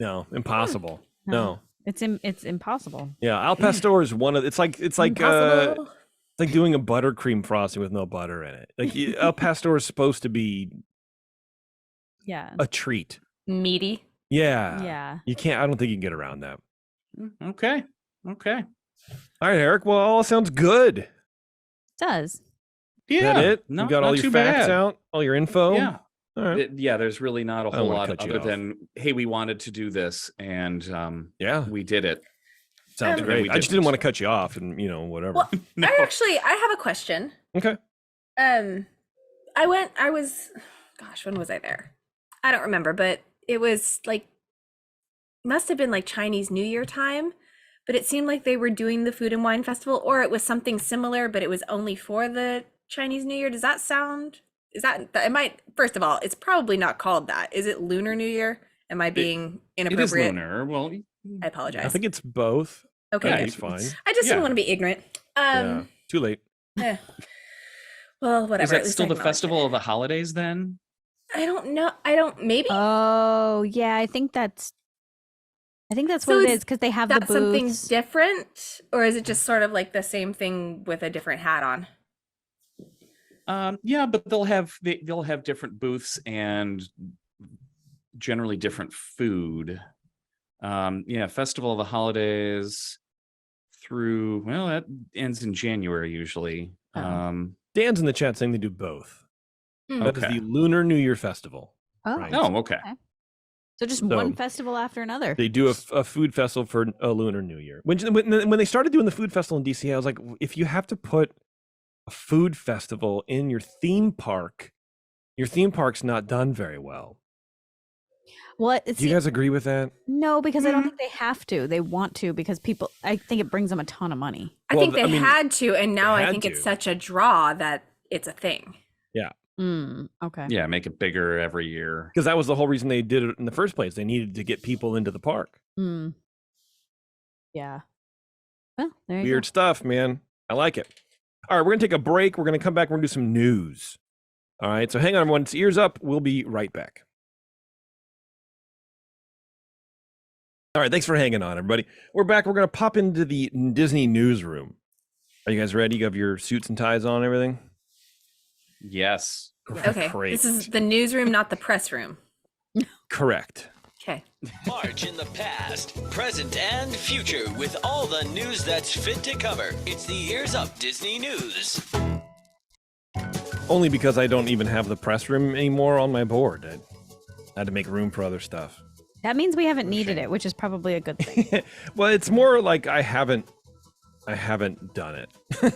No, impossible. No. It's impossible. Yeah, al pastor is one of it's like Impossible. it's like doing a buttercream frosting with no butter in it. Like al pastor is supposed to be Yeah. a treat. Meaty. Yeah. Yeah. You can't. I don't think you can get around that. Okay. All right, Eric. Well, all sounds good. It does. Is Yeah. that it? No, You got not all your too facts bad. out, all your info. Yeah. All right. Yeah, there's really not a I don't whole wanna lot cut you other off. than, hey, we wanted to do this and Yeah. we did it. Sounds Um, great. we I just didn't. didn't want to cut you off, and whatever. Well, No. I have a question. Okay. I was, gosh, when was I there? I don't remember, but it was like, must have been like Chinese New Year time, but it seemed like they were doing the Food and Wine Festival, or it was something similar, but it was only for the Chinese New Year. Does that sound, it might, first of all, it's probably not called that. Is it Lunar New Year? Am I being It is inappropriate? lunar. Well, I apologize. I think it's both. Okay. Yeah, good. it's fine. I just Yeah. didn't want to be ignorant. Yeah. Too late. eh. Well, whatever. is at that least still I the acknowledged it. festival of the holidays then? I don't know. I don't, maybe? Oh, yeah. I think that's what So it is is because they have the That's something booths. different, or is it just sort of like the same thing with a different hat on? Yeah, but they'll have different booths and generally different food. Yeah, festival of the holidays through, well, that ends in January usually. Oh. Dan's in the chat saying they do both. Hmm. That is Okay. the Lunar New Year Festival. Oh, Right. Oh, okay. so just So- one festival after another. They do a food festival for a Lunar New Year. When they started doing the food festival in DC, I was like, if you have to put a food festival in your theme park's not done very well. What? Do you guys agree with that? No, because I don't Mhm. think they have to. They want to because people. I think it brings them a ton of money. I Well, think they I mean, had to, and now they I had think it's to. such a draw that it's a thing. Okay. Yeah, make it bigger every year. Because that was the whole reason they did it in the first place. They needed to get people into the park. Mm. Yeah. Well, there you Weird stuff, man. I like it. All right, we're going to take a break. We're going to come back. We're going to do some news. All right, so hang on, everyone. It's Ears Up. We'll be right back. All right, thanks for hanging on, everybody. We're back. We're going to pop into the Disney newsroom. Are you guys ready? You have your suits and ties on and everything? Yes. Okay, Great. this is the newsroom, not the press room. Correct. Okay. March in the past, present, and future with all the news that's fit to cover. It's the Ears Up Disney News. Only because I don't even have the press room anymore on my board. I had to make room for other stuff. That means we haven't needed it, which is probably a good thing. Well, it's more like I haven't done it.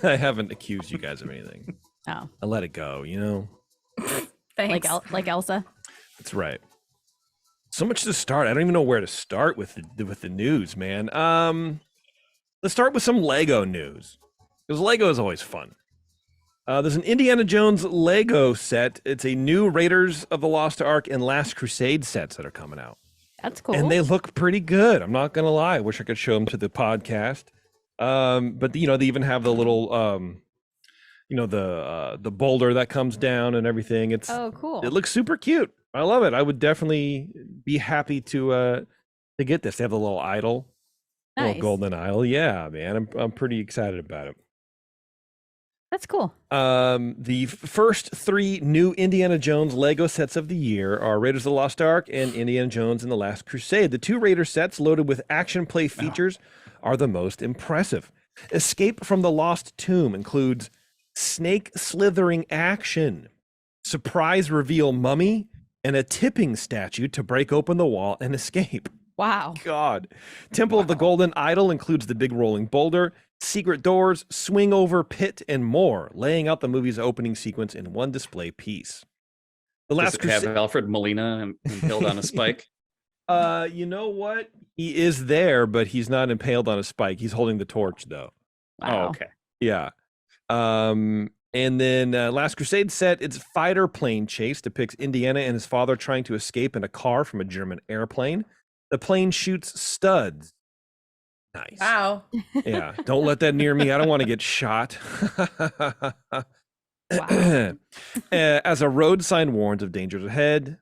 I haven't accused you guys of anything. Oh, I let it go, you know? Thanks. like Elsa. That's right. So much to start. I don't even know where to start with the news, man. Let's start with some Lego news. Because Lego is always fun. There's an Indiana Jones Lego set. It's a new Raiders of the Lost Ark and Last Crusade sets that are coming out. That's cool. And they look pretty good. I'm not gonna lie. I wish I could show them to the podcast. But they even have the little the boulder that comes down and everything. It cool. looks super cute. I love it. I would definitely be happy to get this. They have the little idol, Nice. little golden idol. Yeah, man. I'm pretty excited about it. That's cool. The first 3 new Indiana Jones Lego sets of the year are Raiders of the Lost Ark and Indiana Jones and the Last Crusade. The 2 Raider sets loaded with action play features are the most impressive. Escape from the Lost Tomb includes snake slithering action, surprise reveal mummy, and a tipping statue to break open the wall and escape. Wow. God. Temple of the Golden Idol includes the big rolling boulder, secret doors, swing over pit, and more, laying out the movie's opening sequence in one display piece. The Does Last it have Crusade. Alfred Molina impaled on a spike? You know what? He is there, but he's not impaled on a spike. He's holding the torch, though. Wow. Oh, okay. Yeah. And then Last Crusade set, its fighter plane chase depicts Indiana and his father trying to escape in a car from a German airplane. The plane shoots studs. Nice. Wow. Yeah. Don't let that near me. I don't want to get shot. Wow. As a road sign warns of dangers ahead.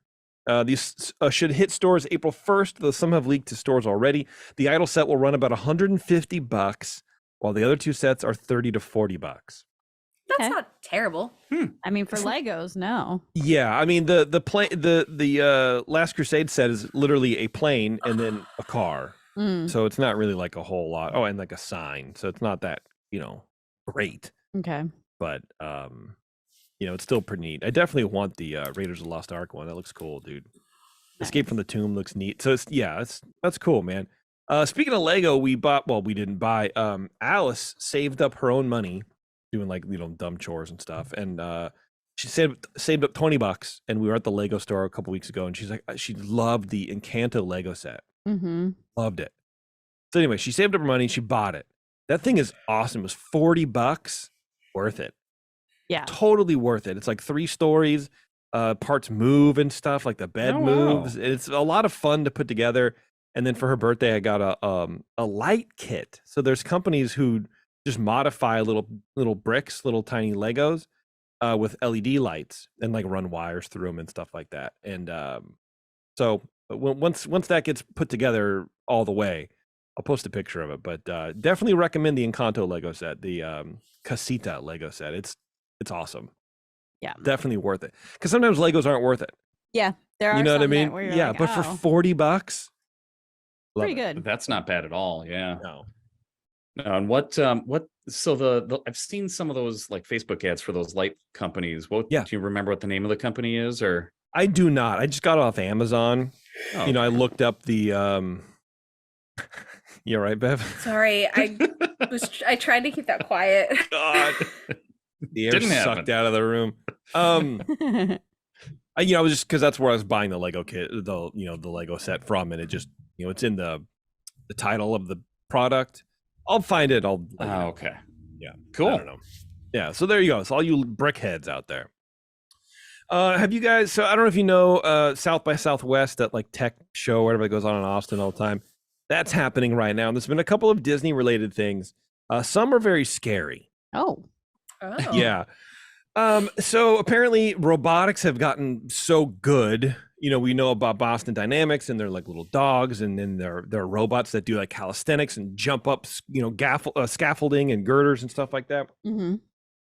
These should hit stores April 1st, though some have leaked to stores already. The Idol set will run about $150, while the other two sets are $30 to $40. That's Okay. not terrible. I mean, for Legos, no. Yeah, I mean the Last Crusade set is literally a plane and then a car, Mm, so it's not really like a whole lot. Oh, and like a sign, so it's not that great, okay. but it's still pretty neat. I definitely want the Raiders of the Lost Ark one. That looks cool, dude. Escape from the Tomb looks neat. So that's cool, man. Speaking of Lego, we didn't buy. Alice saved up her own money, doing like dumb chores and stuff, and she saved up $20, and we were at the Lego store a couple weeks ago, and she's like, she loved the Encanto Lego set, Mm-hmm. loved it. So anyway, she saved up her money, she bought it. That thing is awesome. It was $40, worth it. Yeah. Totally worth it. It's like 3 stories, parts move and stuff, like the bed Oh, moves. wow. It's a lot of fun to put together. And then for her birthday, I got a light kit. So there's companies who just modify little bricks, little tiny Legos with LED lights and like run wires through them and stuff like that. And so once that gets put together all the way, I'll post a picture of it. But definitely recommend the Encanto Lego set, the Casita Lego set. It's awesome. Yeah. Definitely worth it. Because sometimes Legos aren't worth it. Yeah. There are You know what I some that mean? where you're Yeah, like, but for oh, $40, love pretty it. good. That's not bad at all. Yeah. No. No, and what so the I've seen some of those like Facebook ads for those light companies. What Yeah. do you remember what the name of the company is, or I do not. I just got off Amazon. oh, I looked up the you're right, Bev. Sorry, I tried to keep that quiet. God. The air Didn't sucked happen. out of the room. I was just because that's where I was buying the Lego kit, the Lego set from, and it just it's in the title of the product. I'll find it. I'll let you know. okay. Yeah. Cool. I don't know. Yeah. So there you go. It's all you brickheads out there. Have you guys? So I don't know if you know South by Southwest, that like tech show, whatever that goes on in Austin all the time. That's happening right now. And there's been a couple of Disney related things. Some are very scary. Oh. Oh. Yeah. So apparently robotics have gotten so good. We know about Boston Dynamics and they're like little dogs, and then there are robots that do like calisthenics and jump up, scaffolding and girders and stuff like that. Mm-hmm.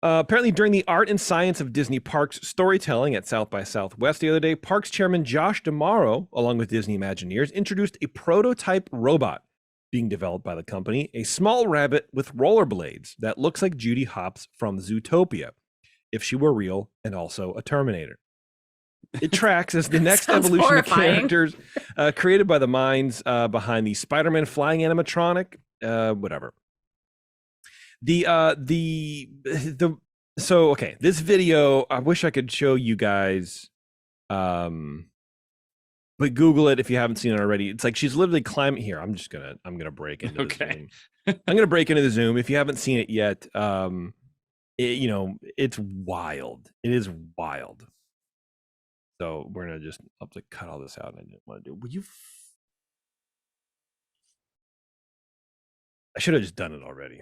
Apparently during the Art and Science of Disney Parks storytelling at South by Southwest the other day, Parks Chairman Josh D'Amaro, along with Disney Imagineers, introduced a prototype robot being developed by the company, a small rabbit with rollerblades that looks like Judy Hopps from Zootopia, if she were real and also a Terminator. It tracks as the next Sounds evolution horrifying. of characters created by the minds behind the Spider-Man flying animatronic, whatever. So okay, this video, I wish I could show you guys, but Google it if you haven't seen it already. It's like she's literally climbing here. I'm gonna break into the Okay. Zoom. I'm gonna break into the Zoom. If you haven't seen it yet, it's wild. It is wild. So we're gonna just I'll have to cut all this out. I didn't want to do. Will you? I should have just done it already.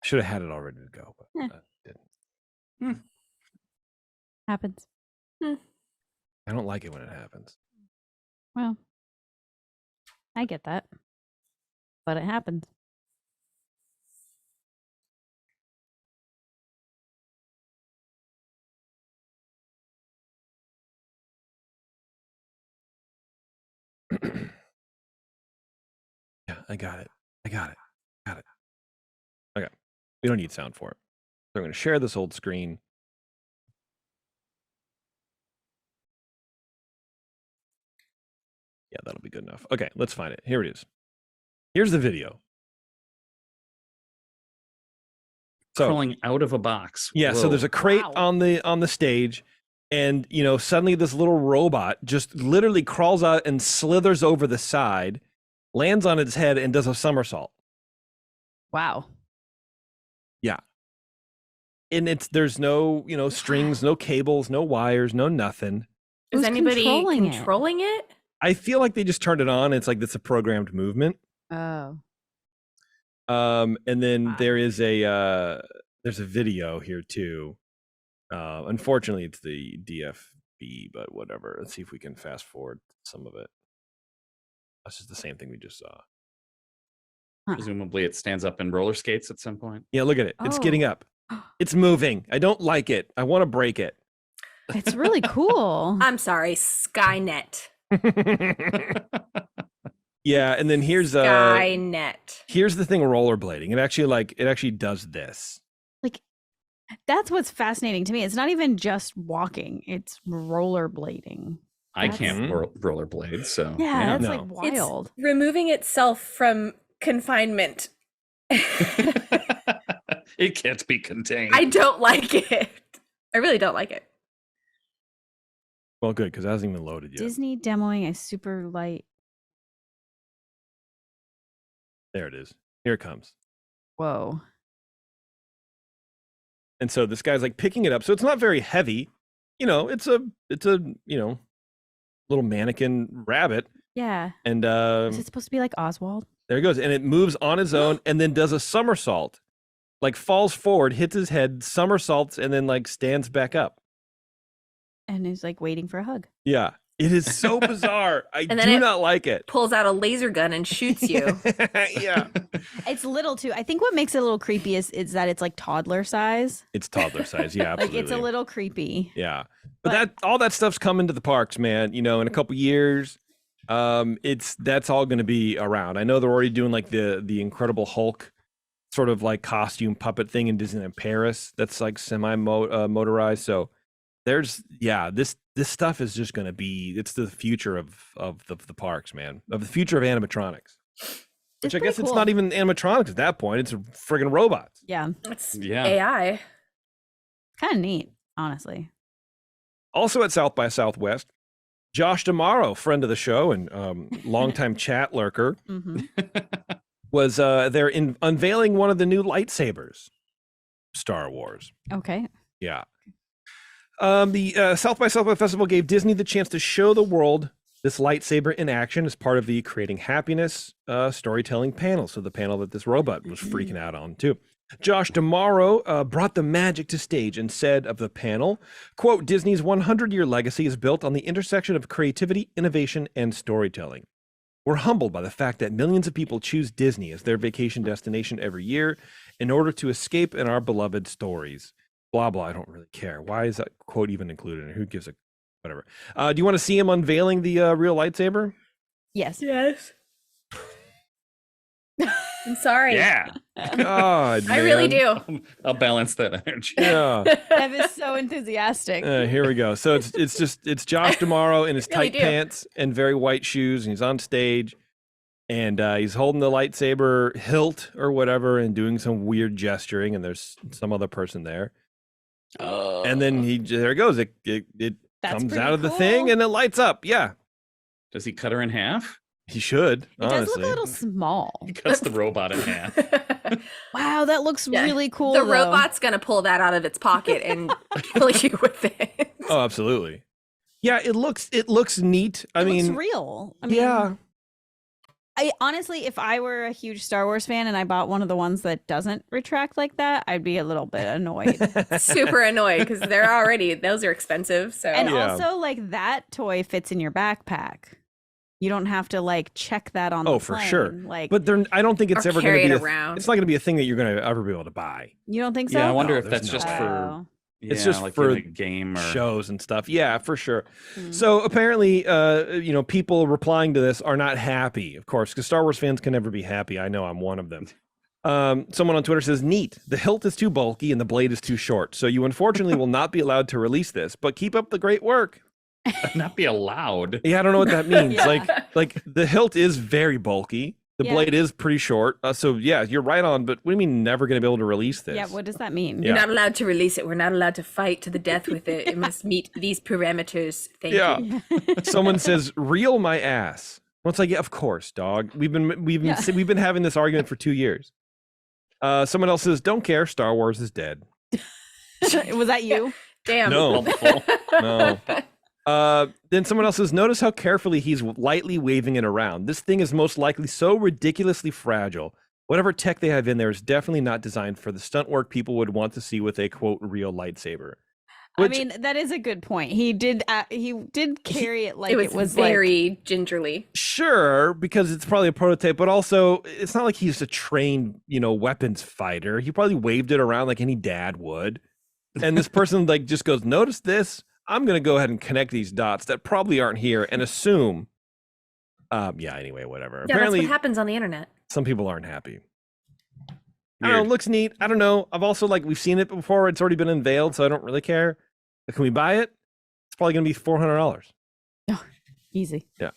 Should have had it all ready to go, but I didn't. Happens. I don't like it when it happens. Well, I get that. But it happens. Yeah, I got it. Got it. Okay. We don't need sound for it. So I'm going to share this old screen. Yeah, that'll be good enough. Okay, let's find it. Here it is. Here's the video. So, Crawling out of a box. yeah, so there's a crate Wow. on the stage, and suddenly this little robot just literally crawls out and slithers over the side, lands on its head, and does a somersault. Wow. Yeah. And there's no, strings, no cables, no wires, no nothing. Is Who's anybody controlling controlling it? I feel like they just turned it on. It's like it's a programmed movement. Oh. And then Wow. there's a video here too. Unfortunately, it's the DFB, but whatever. Let's see if we can fast forward some of it. That's just the same thing we just saw. Presumably it stands up in roller skates at some point. Yeah, look at it. It's Oh. getting up. It's moving. I don't like it. I want to break it. It's really cool. I'm sorry, Skynet. Yeah, and then here's Skynet. here's the thing rollerblading. It actually does this. Like, that's what's fascinating to me. It's not even just walking, it's rollerblading. I That's- can't rollerblade, so Yeah, that's no. like wild. It's removing itself from confinement. It can't be contained. I don't like it. I really don't like it. Well, good, because it hasn't even loaded yet. Disney demoing a super light. There it is. Here it comes. Whoa. And so this guy's like picking it up. So it's not very heavy. It's a little mannequin rabbit. Yeah. And Is it supposed to be like Oswald? there it goes. And it moves on its own and then does a somersault. Like falls forward, hits his head, somersaults, and then like stands back up. And is like waiting for a hug. Yeah. It is so bizarre. I And then do it not like it. Pulls out a laser gun and shoots you. Yeah. It's little too. I think what makes it a little creepy is that it's like toddler size. It's toddler size. Yeah, Like absolutely. it's a little creepy. Yeah. But- But all that stuff's coming to the parks, man. In a couple years, that's all going to be around. I know they're already doing like the Incredible Hulk sort of like costume puppet thing in Disneyland Paris. That's like semi motorized. So this stuff is just going to be, it's the future of the parks, man, of the future of animatronics, which I guess it's not even animatronics at that point. It's friggin' robots. Yeah. It's Yeah. AI. Kind of neat, honestly. Also at South by Southwest, Josh D'Amaro, friend of the show and longtime chat lurker, Hmm. was there unveiling one of the new lightsabers, Star Wars. Okay. Yeah. The South by Southwest Festival gave Disney the chance to show the world this lightsaber in action as part of the Creating Happiness storytelling panel. So the panel that this robot was freaking out on too. Josh D'Amaro brought the magic to stage and said of the panel, quote, Disney's 100-year legacy is built on the intersection of creativity, innovation, and storytelling. We're humbled by the fact that millions of people choose Disney as their vacation destination every year in order to escape in our beloved stories. Blah, blah, I don't really care. Why is that quote even included? Who gives a whatever? Do you want to see him unveiling the real lightsaber? Yes. Yes. I'm sorry. Yeah. God, I really man. do. I'll balance that energy. Yeah. Dev is so enthusiastic. Here we go. So it's Josh D'Amaro in his Really tight do. pants and very white shoes, and he's on stage, and he's holding the lightsaber hilt or whatever, and doing some weird gesturing, and there's some other person there, and then there it goes. It That's comes pretty out of the thing cool. and it lights up. Yeah, Does he cut her in half? he should. It does Honestly, look a little small. He cuts the robot in half. Wow, that looks Yeah. really cool. The though. robot's gonna pull that out of its pocket and kill you with it. Oh, absolutely. Yeah, it looks neat. I It mean, looks real. I mean, yeah. I honestly, if I were a huge Star Wars fan and I bought one of the ones that doesn't retract like that, I'd be a little bit annoyed. Super annoyed because those are expensive. So And Yeah. also, like, that toy fits in your backpack. You don't have to like check that on the Oh, for plane. sure. Like, But I don't think it's Or ever going carry to be it around. It's not going to be a thing that you're going to ever be able to buy. you don't think so? Yeah, I wonder No, if there's that's no just way. for Wow. It's just like for in a game or shows and stuff. Yeah, for sure. Mm. So apparently, people replying to this are not happy, of course, because Star Wars fans can never be happy. I know I'm one of them. Someone on Twitter says, neat. The hilt is too bulky and the blade is too short. So you unfortunately will not be allowed to release this, but keep up the great work. Not be allowed. Yeah, I don't know what that means. Yeah. Like the hilt is very bulky. The Yeah. blade is pretty short. So yeah, you're right on. But what do you mean never going to be able to release this? Yeah, what does that mean? Yeah. You're not allowed to release it. We're not allowed to fight to the death with it. It must meet these parameters. Thank Yeah. you. Someone says, "Reel my ass." Well, it's like, yeah, of course, dog. We've been having this argument for 2 years. Someone else says, "Don't care. Star Wars is dead." Was that you? Damn. No. No. Then someone else says, "Notice how carefully he's lightly waving it around. This thing is most likely so ridiculously fragile. Whatever tech they have in there is definitely not designed for the stunt work people would want to see with a quote real lightsaber." I mean, that is a good point. He did carry it like It was very gingerly. Sure, because it's probably a prototype, but also it's not like he's a trained, weapons fighter. He probably waved it around like any dad would. And this person like just goes, "Notice this? I'm going to go ahead and connect these dots that probably aren't here and assume." Anyway, whatever. Yeah, Apparently, that's what happens on the internet. some people aren't happy. I don't know, it looks neat. I don't know. I've also we've seen it before. It's already been unveiled, so I don't really care. Can we buy it? It's probably going to be $400. Easy. Yeah.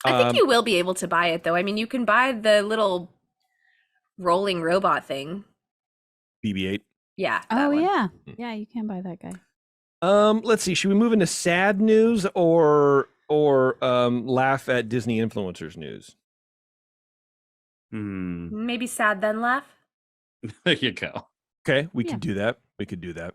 I think you will be able to buy it though. I mean, you can buy the little rolling robot thing. BB-8. Yeah. that Oh one. yeah. Yeah, you can buy that guy. Let's see. Should we move into sad news or laugh at Disney influencers news? Maybe sad then laugh. There you go. Okay, we Yeah. could do that. We could do that.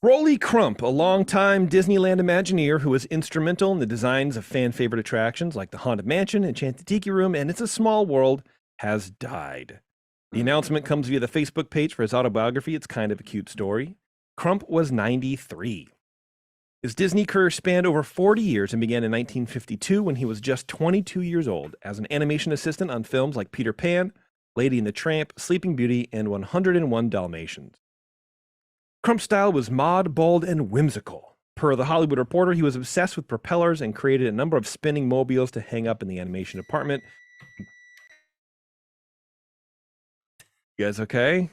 Rolly Crump, a longtime Disneyland Imagineer who was instrumental in the designs of fan-favorite attractions like the Haunted Mansion, Enchanted Tiki Room, and It's a Small World, has died. The announcement comes via the Facebook page for his autobiography. It's kind of a cute story. Crump was 93. His Disney career spanned over 40 years and began in 1952 when he was just 22 years old as an animation assistant on films like Peter Pan, Lady and the Tramp, Sleeping Beauty, and 101 Dalmatians. Crump's style was mod, bold, and whimsical. Per The Hollywood Reporter, he was obsessed with propellers and created a number of spinning mobiles to hang up in the animation department. You guys okay?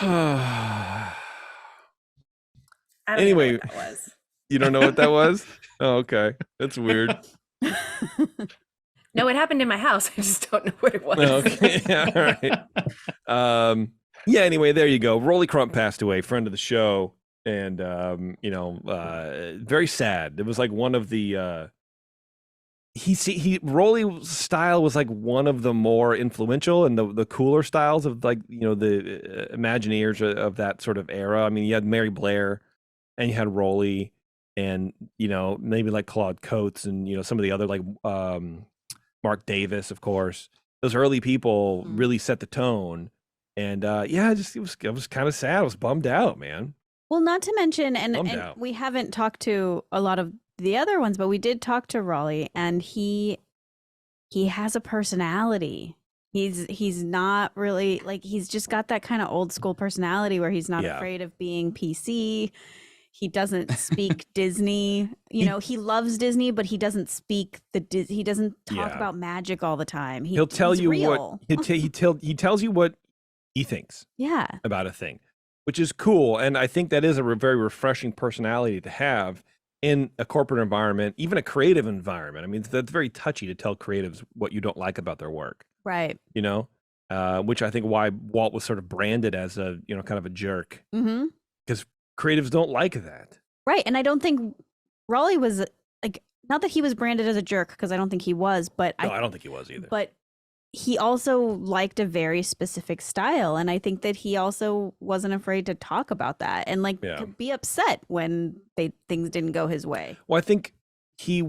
I don't Anyway. know what that was. You don't know what that was? Oh, okay. That's weird. No, it happened in my house. I just don't know what it was. Okay. Yeah, all right. Anyway, there you go. Rolly Crump passed away, friend of the show. And, very sad. It was like one of the, Rolly's style was like one of the more influential and the cooler styles of the Imagineers of that sort of era. I mean, you had Mary Blair and you had Rolly and, maybe like Claude Coates and, some of the other like, Mark Davis, of course. Those early people really set the tone. And, it was kind of sad. I was bummed out, man. Well, not to mention, and out. we haven't talked to a lot of the other ones, but we did talk to Raleigh, and he has a personality. He's not really he's just got that kind of old school personality where he's not afraid of being PC. He doesn't speak Disney. He loves Disney, but he doesn't speak he doesn't talk about magic all the time. He'll tell you real. what he tells you what he thinks. Yeah. About a thing, which is cool, and I think that is a very refreshing personality to have in a corporate environment, even a creative environment. I mean, that's very touchy to tell creatives what you don't like about their work. Right. Which I think why Walt was sort of branded as a kind of a jerk. Mm-hmm. Because creatives don't like that. Right. And I don't think Raleigh was not that he was branded as a jerk, because I don't think he was, but I don't think he was either. But he also liked a very specific style. And I think that he also wasn't afraid to talk about that and could be upset when things didn't go his way. Well, I think he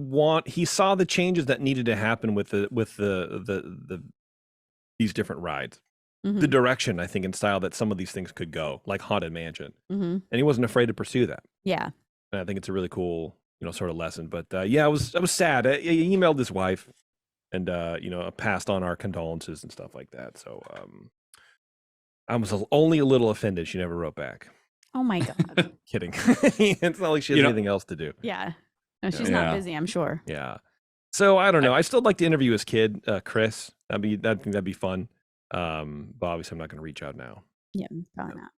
saw the changes that needed to happen with these different rides. Mm-hmm. The direction, I think, and style that some of these things could go, like Haunted Mansion. Mm-hmm. And he wasn't afraid to pursue that. Yeah. And I think it's a really cool, sort of lesson. But I was sad. He emailed his wife and, passed on our condolences and stuff like that. So I was only a little offended she never wrote back. Oh, my God. Kidding. It's not like she has anything else to do. Yeah. No, she's not busy, I'm sure. Yeah. So I don't know. I still like to interview his kid, Chris. I think that'd be fun. But obviously I'm not going to reach out now. Yeah, probably not.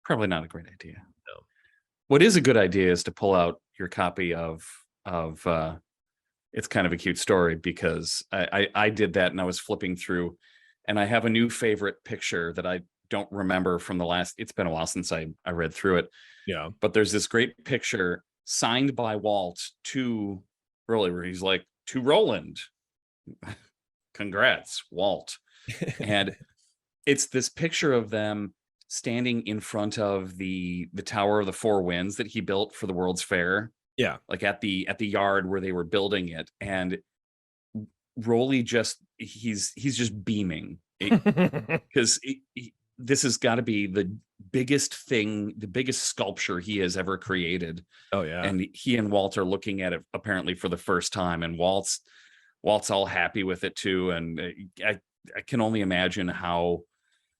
Probably not a great idea. No. What is a good idea is to pull out your copy of It's Kind of a Cute Story, because I did that and I was flipping through, and I have a new favorite picture that I don't remember from it's been a while since I read through it. Yeah. But there's this great picture signed by Walt to Rolly, where he's like, "To Roland, congrats, Walt." And it's this picture of them standing in front of the Tower of the Four Winds that he built for the World's Fair. Yeah. Like at the yard where they were building it. And Rolly he's just beaming, because this has got to be the biggest sculpture he has ever created. Oh yeah. And he and Walt are looking at it apparently for the first time, and Walt's all happy with it too. And I can only imagine how,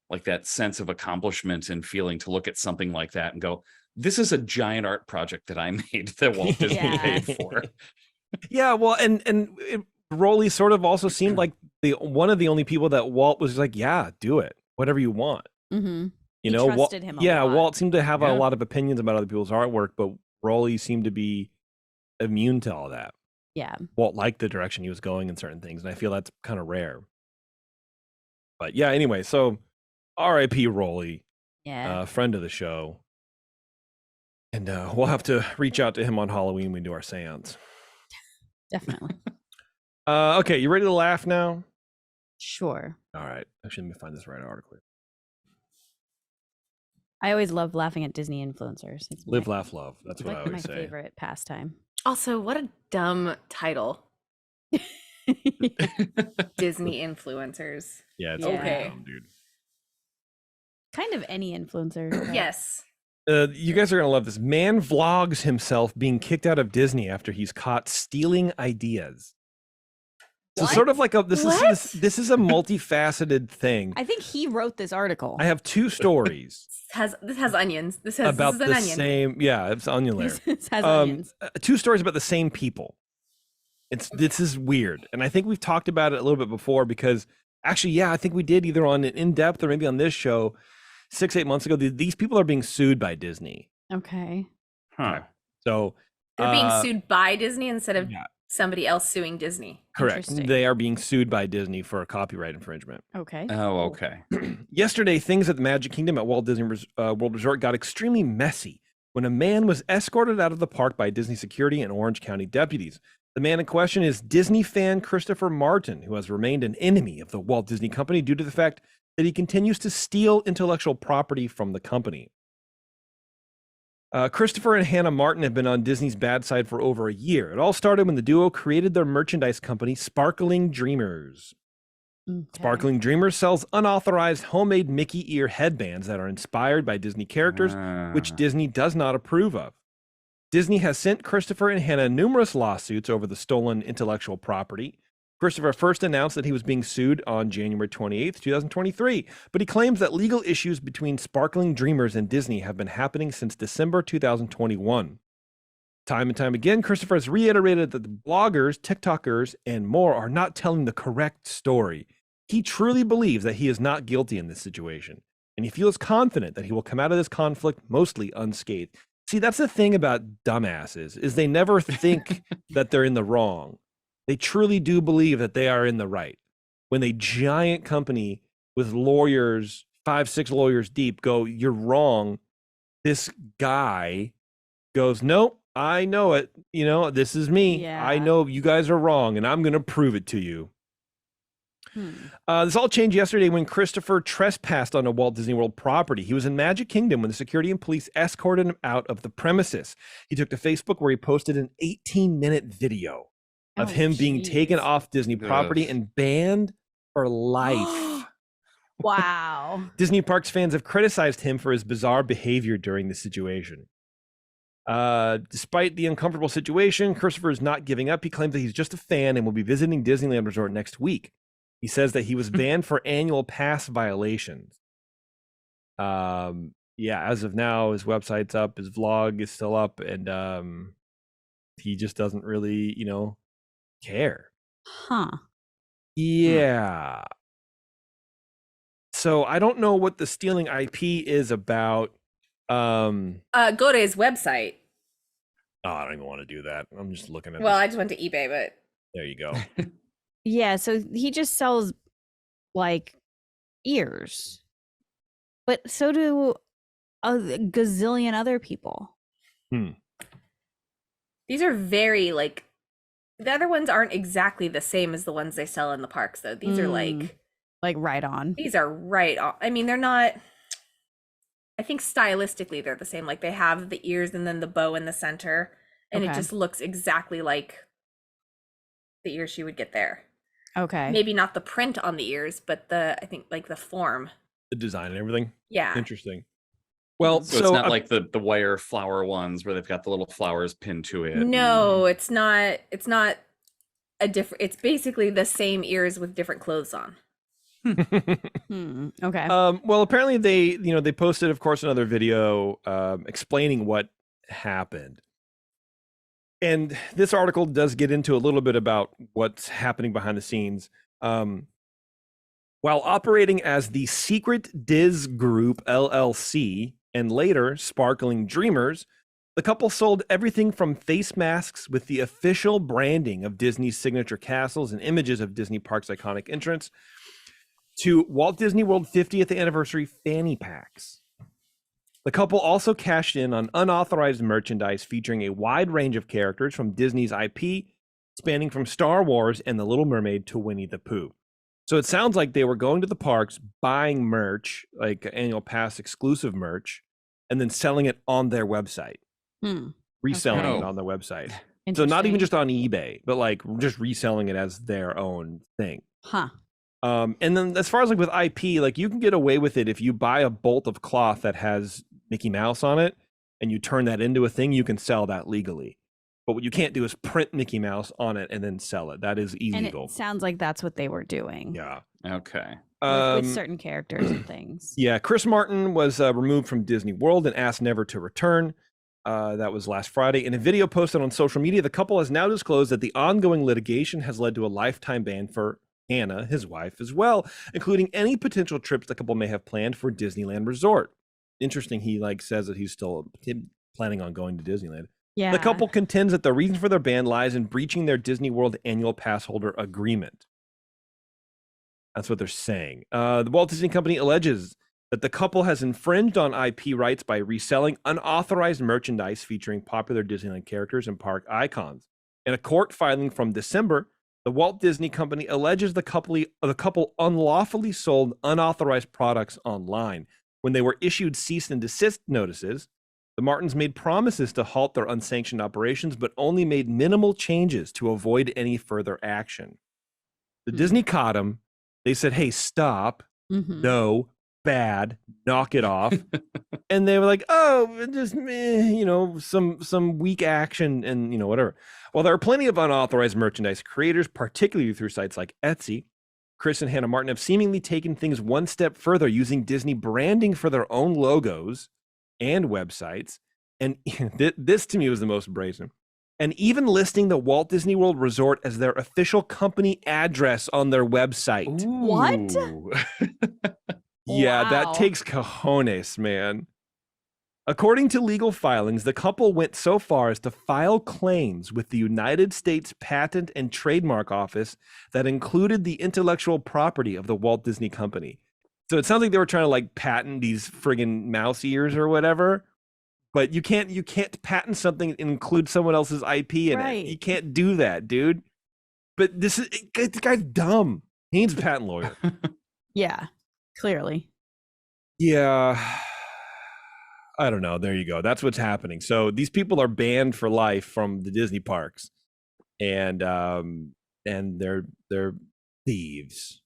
like, that sense of accomplishment and feeling to look at something like that and go, this is a giant art project that I made that Walt Disney paid for. Yeah, well, and Rolly sort of also seemed like one of the only people that Walt was like, yeah, do it, whatever you want. Mm-hmm. You know, trusted him a lot. Walt seemed to have a lot of opinions about other people's artwork, but Rolly seemed to be immune to all that. Yeah. Walt liked the direction he was going in certain things, and I feel that's kind of rare. But yeah, anyway, so R.I.P. Rolly, friend of the show. And we'll have to reach out to him on Halloween when we do our seance. Definitely. Okay, you ready to laugh now? Sure. All right. Actually, let me find this right article. I always love laughing at Disney influencers. It's Live, laugh, love. That's what I always say. My favorite pastime. Also, what a dumb title. Disney influencers. Yeah, it's okay, dumb, dude. Kind of any influencer. Yes. You guys are gonna love this. Man vlogs himself being kicked out of Disney after he's caught stealing ideas. So sort of like this is a multifaceted thing. I think he wrote this article. I have two stories. This has onions. This is an onion. Same. Yeah, it's onion layer. This has onions. Two stories about the same people. This is weird, and I think we've talked about it a little bit before, because actually, I think we did either on an in-depth or maybe on this show 6-8 months ago. These people are being sued by Disney. Okay. Huh. So they're being sued by Disney instead of somebody else suing Disney. Correct. They are being sued by Disney for a copyright infringement. Okay. Oh, okay. Yesterday, things at the Magic Kingdom at Walt Disney World Resort got extremely messy when a man was escorted out of the park by Disney security and Orange County deputies. The man in question is Disney fan Christopher Martin, who has remained an enemy of the Walt Disney Company due to the fact that he continues to steal intellectual property from the company. Christopher and Hannah Martin have been on Disney's bad side for over a year. It all started when the duo created their merchandise company, Sparkling Dreamers. Okay. Sparkling Dreamers sells unauthorized homemade Mickey ear headbands that are inspired by Disney characters, which Disney does not approve of. Disney has sent Christopher and Hannah numerous lawsuits over the stolen intellectual property. Christopher first announced that he was being sued on January 28th, 2023, but he claims that legal issues between Sparkling Dreamers and Disney have been happening since December 2021. Time and time again, Christopher has reiterated that the bloggers, TikTokers, and more are not telling the correct story. He truly believes that he is not guilty in this situation, and he feels confident that he will come out of this conflict mostly unscathed. See, that's the thing about dumbasses, is they never think that they're in the wrong. They truly do believe that they are in the right. When a giant company with lawyers, 5-6 lawyers deep, go, you're wrong, this guy goes, nope, I know it. You know, this is me. Yeah. I know you guys are wrong, and I'm going to prove it to you. This all changed yesterday when Christopher trespassed on a Walt Disney World property. He was in Magic Kingdom when the security and police escorted him out of the premises. He took to Facebook where he posted an 18-minute video of him being taken off Disney property and banned for life. Wow. Disney Parks fans have criticized him for his bizarre behavior during the situation. Despite the uncomfortable situation, Christopher is not giving up. He claims that he's just a fan and will be visiting Disneyland Resort next week. He says that he was banned for annual pass violations. As of now, his website's up, his vlog is still up, and he just doesn't really, care. Huh. Yeah. So I don't know what the stealing IP is about. Go to his website. Oh, I don't even want to do that. I'm just looking at Well, this. I just went to eBay, but There you go. Yeah, so he just sells like ears. But so do a gazillion other people. these are very like the other ones aren't exactly the same as the ones they sell in the parks though. These are Like right on. these are right on. I mean, they're not I think stylistically they're the same. Like they have the ears and then the bow in the center and it Okay. just looks exactly like the ears she would get there. Okay. Maybe not the print on the ears, but I think like the form. The design and everything. Yeah. Interesting. Well, So it's not like the wire flower ones where they've got the little flowers pinned to it. No, it's not a different it's basically the same ears with different clothes on. Okay. Well, apparently they posted, of course, another video explaining what happened. And this article does get into a little bit about what's happening behind the scenes. While operating as the Secret Diz Group LLC and later Sparkling Dreamers, the couple sold everything from face masks with the official branding of Disney's signature castles and images of Disney Parks' iconic entrance to Walt Disney World 50th anniversary fanny packs. The couple also cashed in on unauthorized merchandise featuring a wide range of characters from Disney's IP, spanning from Star Wars and The Little Mermaid to Winnie the Pooh. So it sounds like they were going to the parks, buying merch, like annual pass exclusive merch, and then selling it on their website. Reselling Okay. it on their website. So not even just on eBay, but like just reselling it as their own thing. Huh. And then as far as like with IP, like you can get away with it if you buy a bolt of cloth that has Mickey Mouse on it and you turn that into a thing, you can sell that legally. But what you can't do is print Mickey Mouse on it and then sell it. That is And illegal. it sounds like that's what they were doing. Yeah. Okay. With certain characters and things. Yeah, Chris Martin was removed from Disney World and asked never to return. That was last Friday. In a video posted on social media, the couple has now disclosed that the ongoing litigation has led to a lifetime ban for Hannah, his wife, as well, including any potential trips the couple may have planned for Disneyland Resort. Interesting, he says that he's still planning on going to Disneyland. Yeah. The couple contends that the reason for their ban lies in breaching their Disney World annual pass holder agreement. That's what they're saying. The Walt Disney Company alleges that the couple has infringed on IP rights by reselling unauthorized merchandise featuring popular Disneyland characters and park icons. In a court filing from December, the Walt Disney Company alleges the couple unlawfully sold unauthorized products online. When they were issued cease and desist notices, the Martins made promises to halt their unsanctioned operations, but only made minimal changes to avoid any further action. The Disney caught them. They said, hey, stop. No, bad, knock it off. And they were like, oh, just, some weak action and, whatever. Well, there are plenty of unauthorized merchandise creators, particularly through sites like Etsy. Chris and Hannah Martin have seemingly taken things one step further, using Disney branding for their own logos and websites. And this to me was the most brazen. And even listing the Walt Disney World Resort as their official company address on their website. What? Ooh. Yeah, that Wow. takes cojones, man. According to legal filings, the couple went so far as to file claims with the United States Patent and Trademark Office that included the intellectual property of the Walt Disney Company. So it sounds like they were trying to patent these friggin' mouse ears or whatever. But you can't patent something and include someone else's IP in it. You can't do that, dude. But this guy's dumb. He needs a patent lawyer. Yeah, clearly. Yeah. I don't know. There you go. That's what's happening. So these people are banned for life from the Disney parks. And they're thieves.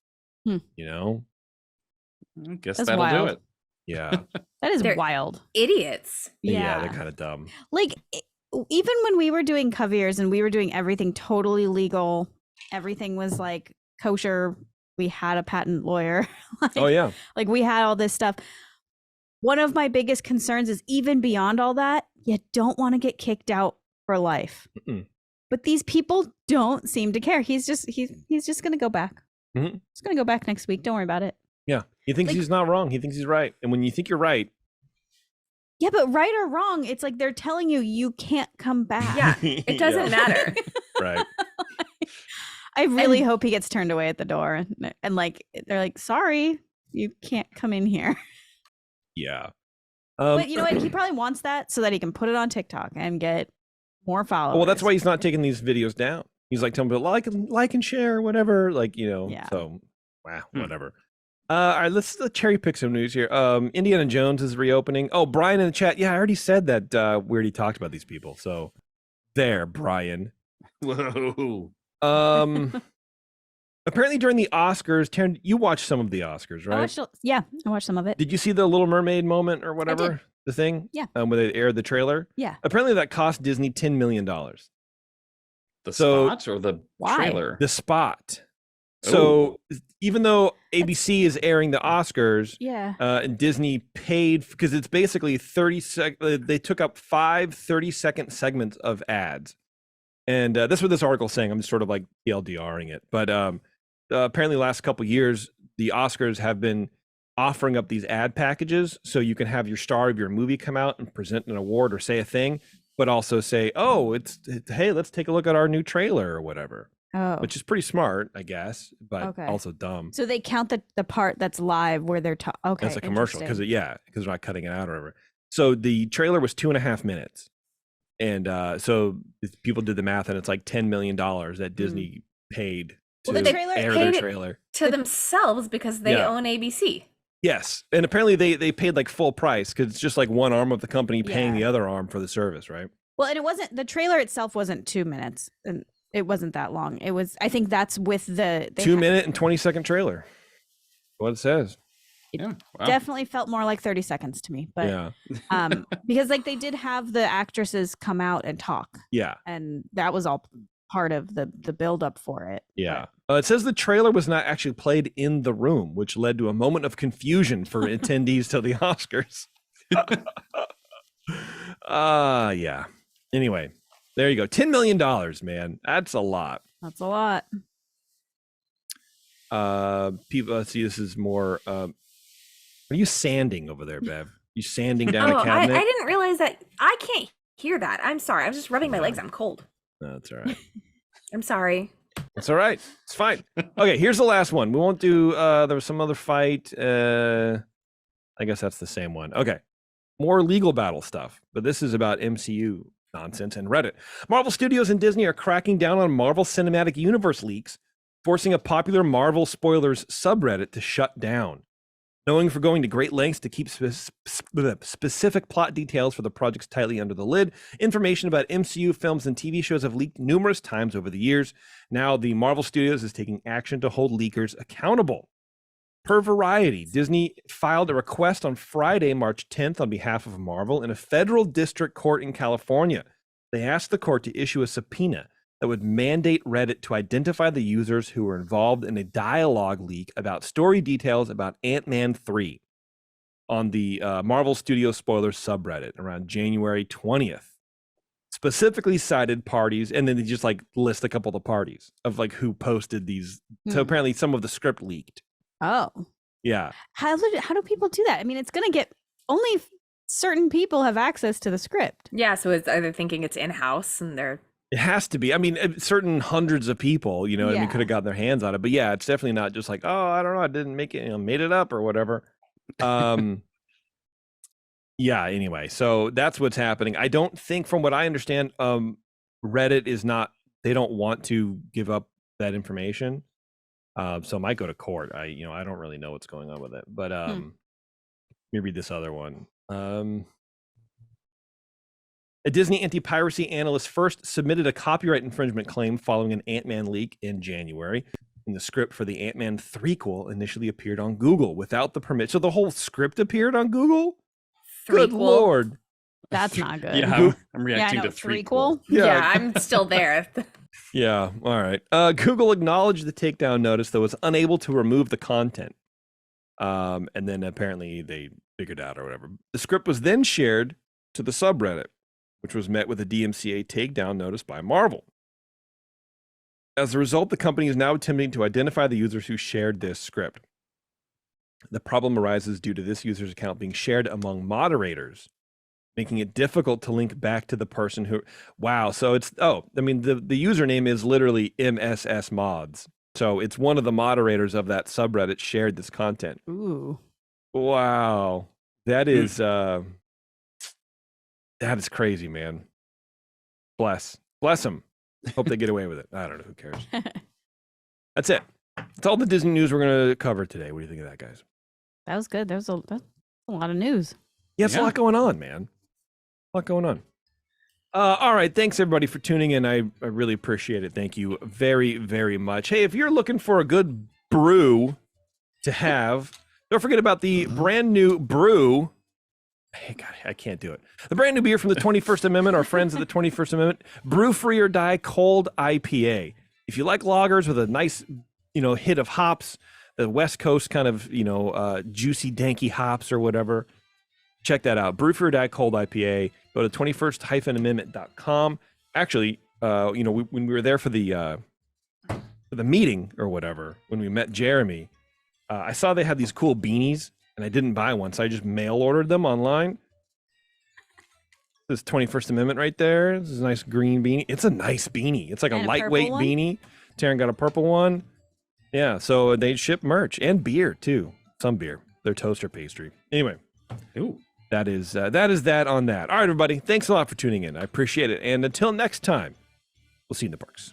Hmm. I guess That's that'll wild. do it. Yeah. That is They're- wild. Idiots. Yeah, they're kind of dumb. Even when we were doing Coviers and we were doing everything totally legal, everything was kosher. We had a patent lawyer. Oh yeah. We had all this stuff. One of my biggest concerns is even beyond all that, you don't want to get kicked out for life. Mm-mm. But these people don't seem to care. He's just going to go back. Mhm. He's going to go back next week. Don't worry about it. Yeah. He thinks he's not wrong. He thinks he's right. And when you think you're right. Yeah, but right or wrong, it's like they're telling you can't come back. Yeah, it doesn't matter. Right. I really hope he gets turned away at the door and like they're like, sorry, you can't come in here. Yeah. But you know what? He probably wants that so that he can put it on TikTok and get more followers. Well, that's why he's not taking these videos down. He's like telling people like and share, whatever. Like, Yeah. So wow, whatever. All right, let's cherry pick some news here. Indiana Jones is reopening. Oh, Brian in the chat. Yeah, I already said that we already talked about these people. So there, Brian. Whoa. Apparently during the Oscars, Taryn, you watched some of the Oscars, right? I watched some of it. Did you see the Little Mermaid moment or whatever? I did. The thing? Yeah. Where they aired the trailer? Yeah. Apparently that cost Disney $10 million. The So- spot or the Why? trailer? The spot. So even though ABC is airing the Oscars, Yeah. and Disney paid because it's basically 30 they took up 5 30-second segments of ads. And that's what this article is saying. I'm just sort of like TLDRing it. But apparently last couple years, the Oscars have been offering up these ad packages so you can have your star of your movie come out and present an award or say a thing, but also say, oh, hey, let's take a look at our new trailer or whatever. Oh. Which is pretty smart, I guess, but Okay. also dumb. So they count the part that's live where they're okay. That's a commercial because interesting. they're not cutting it out or whatever. So the trailer was 2.5 minutes, and so people did the math, and it's like $10 million that Disney paid to Well, the air trailer their paid it- trailer. To themselves because they Yeah. own ABC. Yes, and apparently they paid like full price because it's just like one arm of the company paying Yeah. the other arm for the service, right? Well, and it wasn't the trailer itself wasn't 2 minutes, and it wasn't that long. It was. I think that's with the 2-minute and 20-second trailer. What it says. Yeah. Wow. Definitely felt more like 30 seconds to me, but Yeah, because like they did have the actresses come out and talk, yeah. and that was all part of the build up for it. Yeah. It says the trailer was not actually played in the room, which led to a moment of confusion for attendees to the Oscars. Yeah. Anyway, there you go. $10 million, man. That's a lot. That's a lot. People, let's see, this is more, are you sanding over there, Bev? You sanding down Oh, a I cabinet? didn't realize that. I can't hear that. I'm sorry. I was just rubbing my legs. I'm cold. No, that's all right. I'm sorry. It's all right. It's fine. Okay, here's the last one. We won't do there was some other fight. I guess that's the same one. Okay. More legal battle stuff, but this is about MCU nonsense and Reddit. Marvel Studios and Disney are cracking down on Marvel Cinematic Universe leaks, forcing a popular Marvel spoilers subreddit to shut down. Knowing for going to great lengths to keep specific plot details for the projects tightly under the lid, information about MCU films and TV shows have leaked numerous times over the years. Now, the Marvel Studios is taking action to hold leakers accountable. Per Variety, Disney filed a request on Friday, March 10th, on behalf of Marvel in a federal district court in California. They asked the court to issue a subpoena that would mandate Reddit to identify the users who were involved in a dialogue leak about story details about Ant-Man 3 on the Marvel Studios spoilers subreddit around January 20th. Specifically cited parties, and then they just like list a couple of the parties of like who posted these. So apparently some of the script leaked. Oh, Yeah. how do people do that? I mean, it's gonna get only certain people have access to the script. Yeah, so it's either thinking it's in house and they're It has to be. I mean, certain hundreds of people, you know, what I mean, Yeah. could have gotten their hands on it. But yeah, it's definitely not just like, oh, I don't know, I didn't make it, made it up or whatever. Yeah, anyway, so that's what's happening. I don't think, from what I understand, Reddit is not, they don't want to give up that information. So it might go to court. I don't really know what's going on with it. But let me read this other one. A Disney anti-piracy analyst first submitted a copyright infringement claim following an Ant-Man leak in January. And the script for the Ant-Man threequel initially appeared on Google without the permit. So the whole script appeared on Google? Good threequel. Lord. That's not good. Yeah, I'm Yeah, I reacting know. to threequel. Threequel. Yeah, I'm still there. Yeah, all right. Google acknowledged the takedown notice, though was unable to remove the content. And then apparently they figured out or whatever. The script was then shared to the subreddit, which was met with a DMCA takedown notice by Marvel. As a result, the company is now attempting to identify the users who shared this script. The problem arises due to this user's account being shared among moderators, making it difficult to link back to the person who. Wow. So it's the username is literally MSS Mods. So it's one of the moderators of that subreddit shared this content. Ooh. Wow. That is crazy, man. Bless them. Hope they get away with it. I don't know. Who cares? That's it. That's all the Disney news we're going to cover today. What do you think of that, guys? That was good. That's a lot of news. Yeah, it's a lot going on, man. A lot going on. All right. Thanks, everybody, for tuning in. I really appreciate it. Thank you very, very much. Hey, if you're looking for a good brew to have, don't forget about the brand new brew. Hey, God, I can't do it. The brand new beer from the 21st Amendment, our friends of the 21st Amendment, Brew Free or Die Cold IPA. If you like lagers with a nice, hit of hops, the West Coast kind of, juicy, danky hops or whatever, check that out. Brew Free or Die Cold IPA. Go to 21st-amendment.com. Actually, when we were there for the meeting or whatever, when we met Jeremy, I saw they had these cool beanies. And I didn't buy one, so I just mail ordered them online. This 21st Amendment right there. This is a nice green beanie. It's a nice beanie. It's like a lightweight beanie. Taryn got a purple one. Yeah, so they ship merch and beer too. Some beer. Their toaster pastry. Anyway, that is that on that. All right, everybody. Thanks a lot for tuning in. I appreciate it. And until next time, we'll see you in the parks.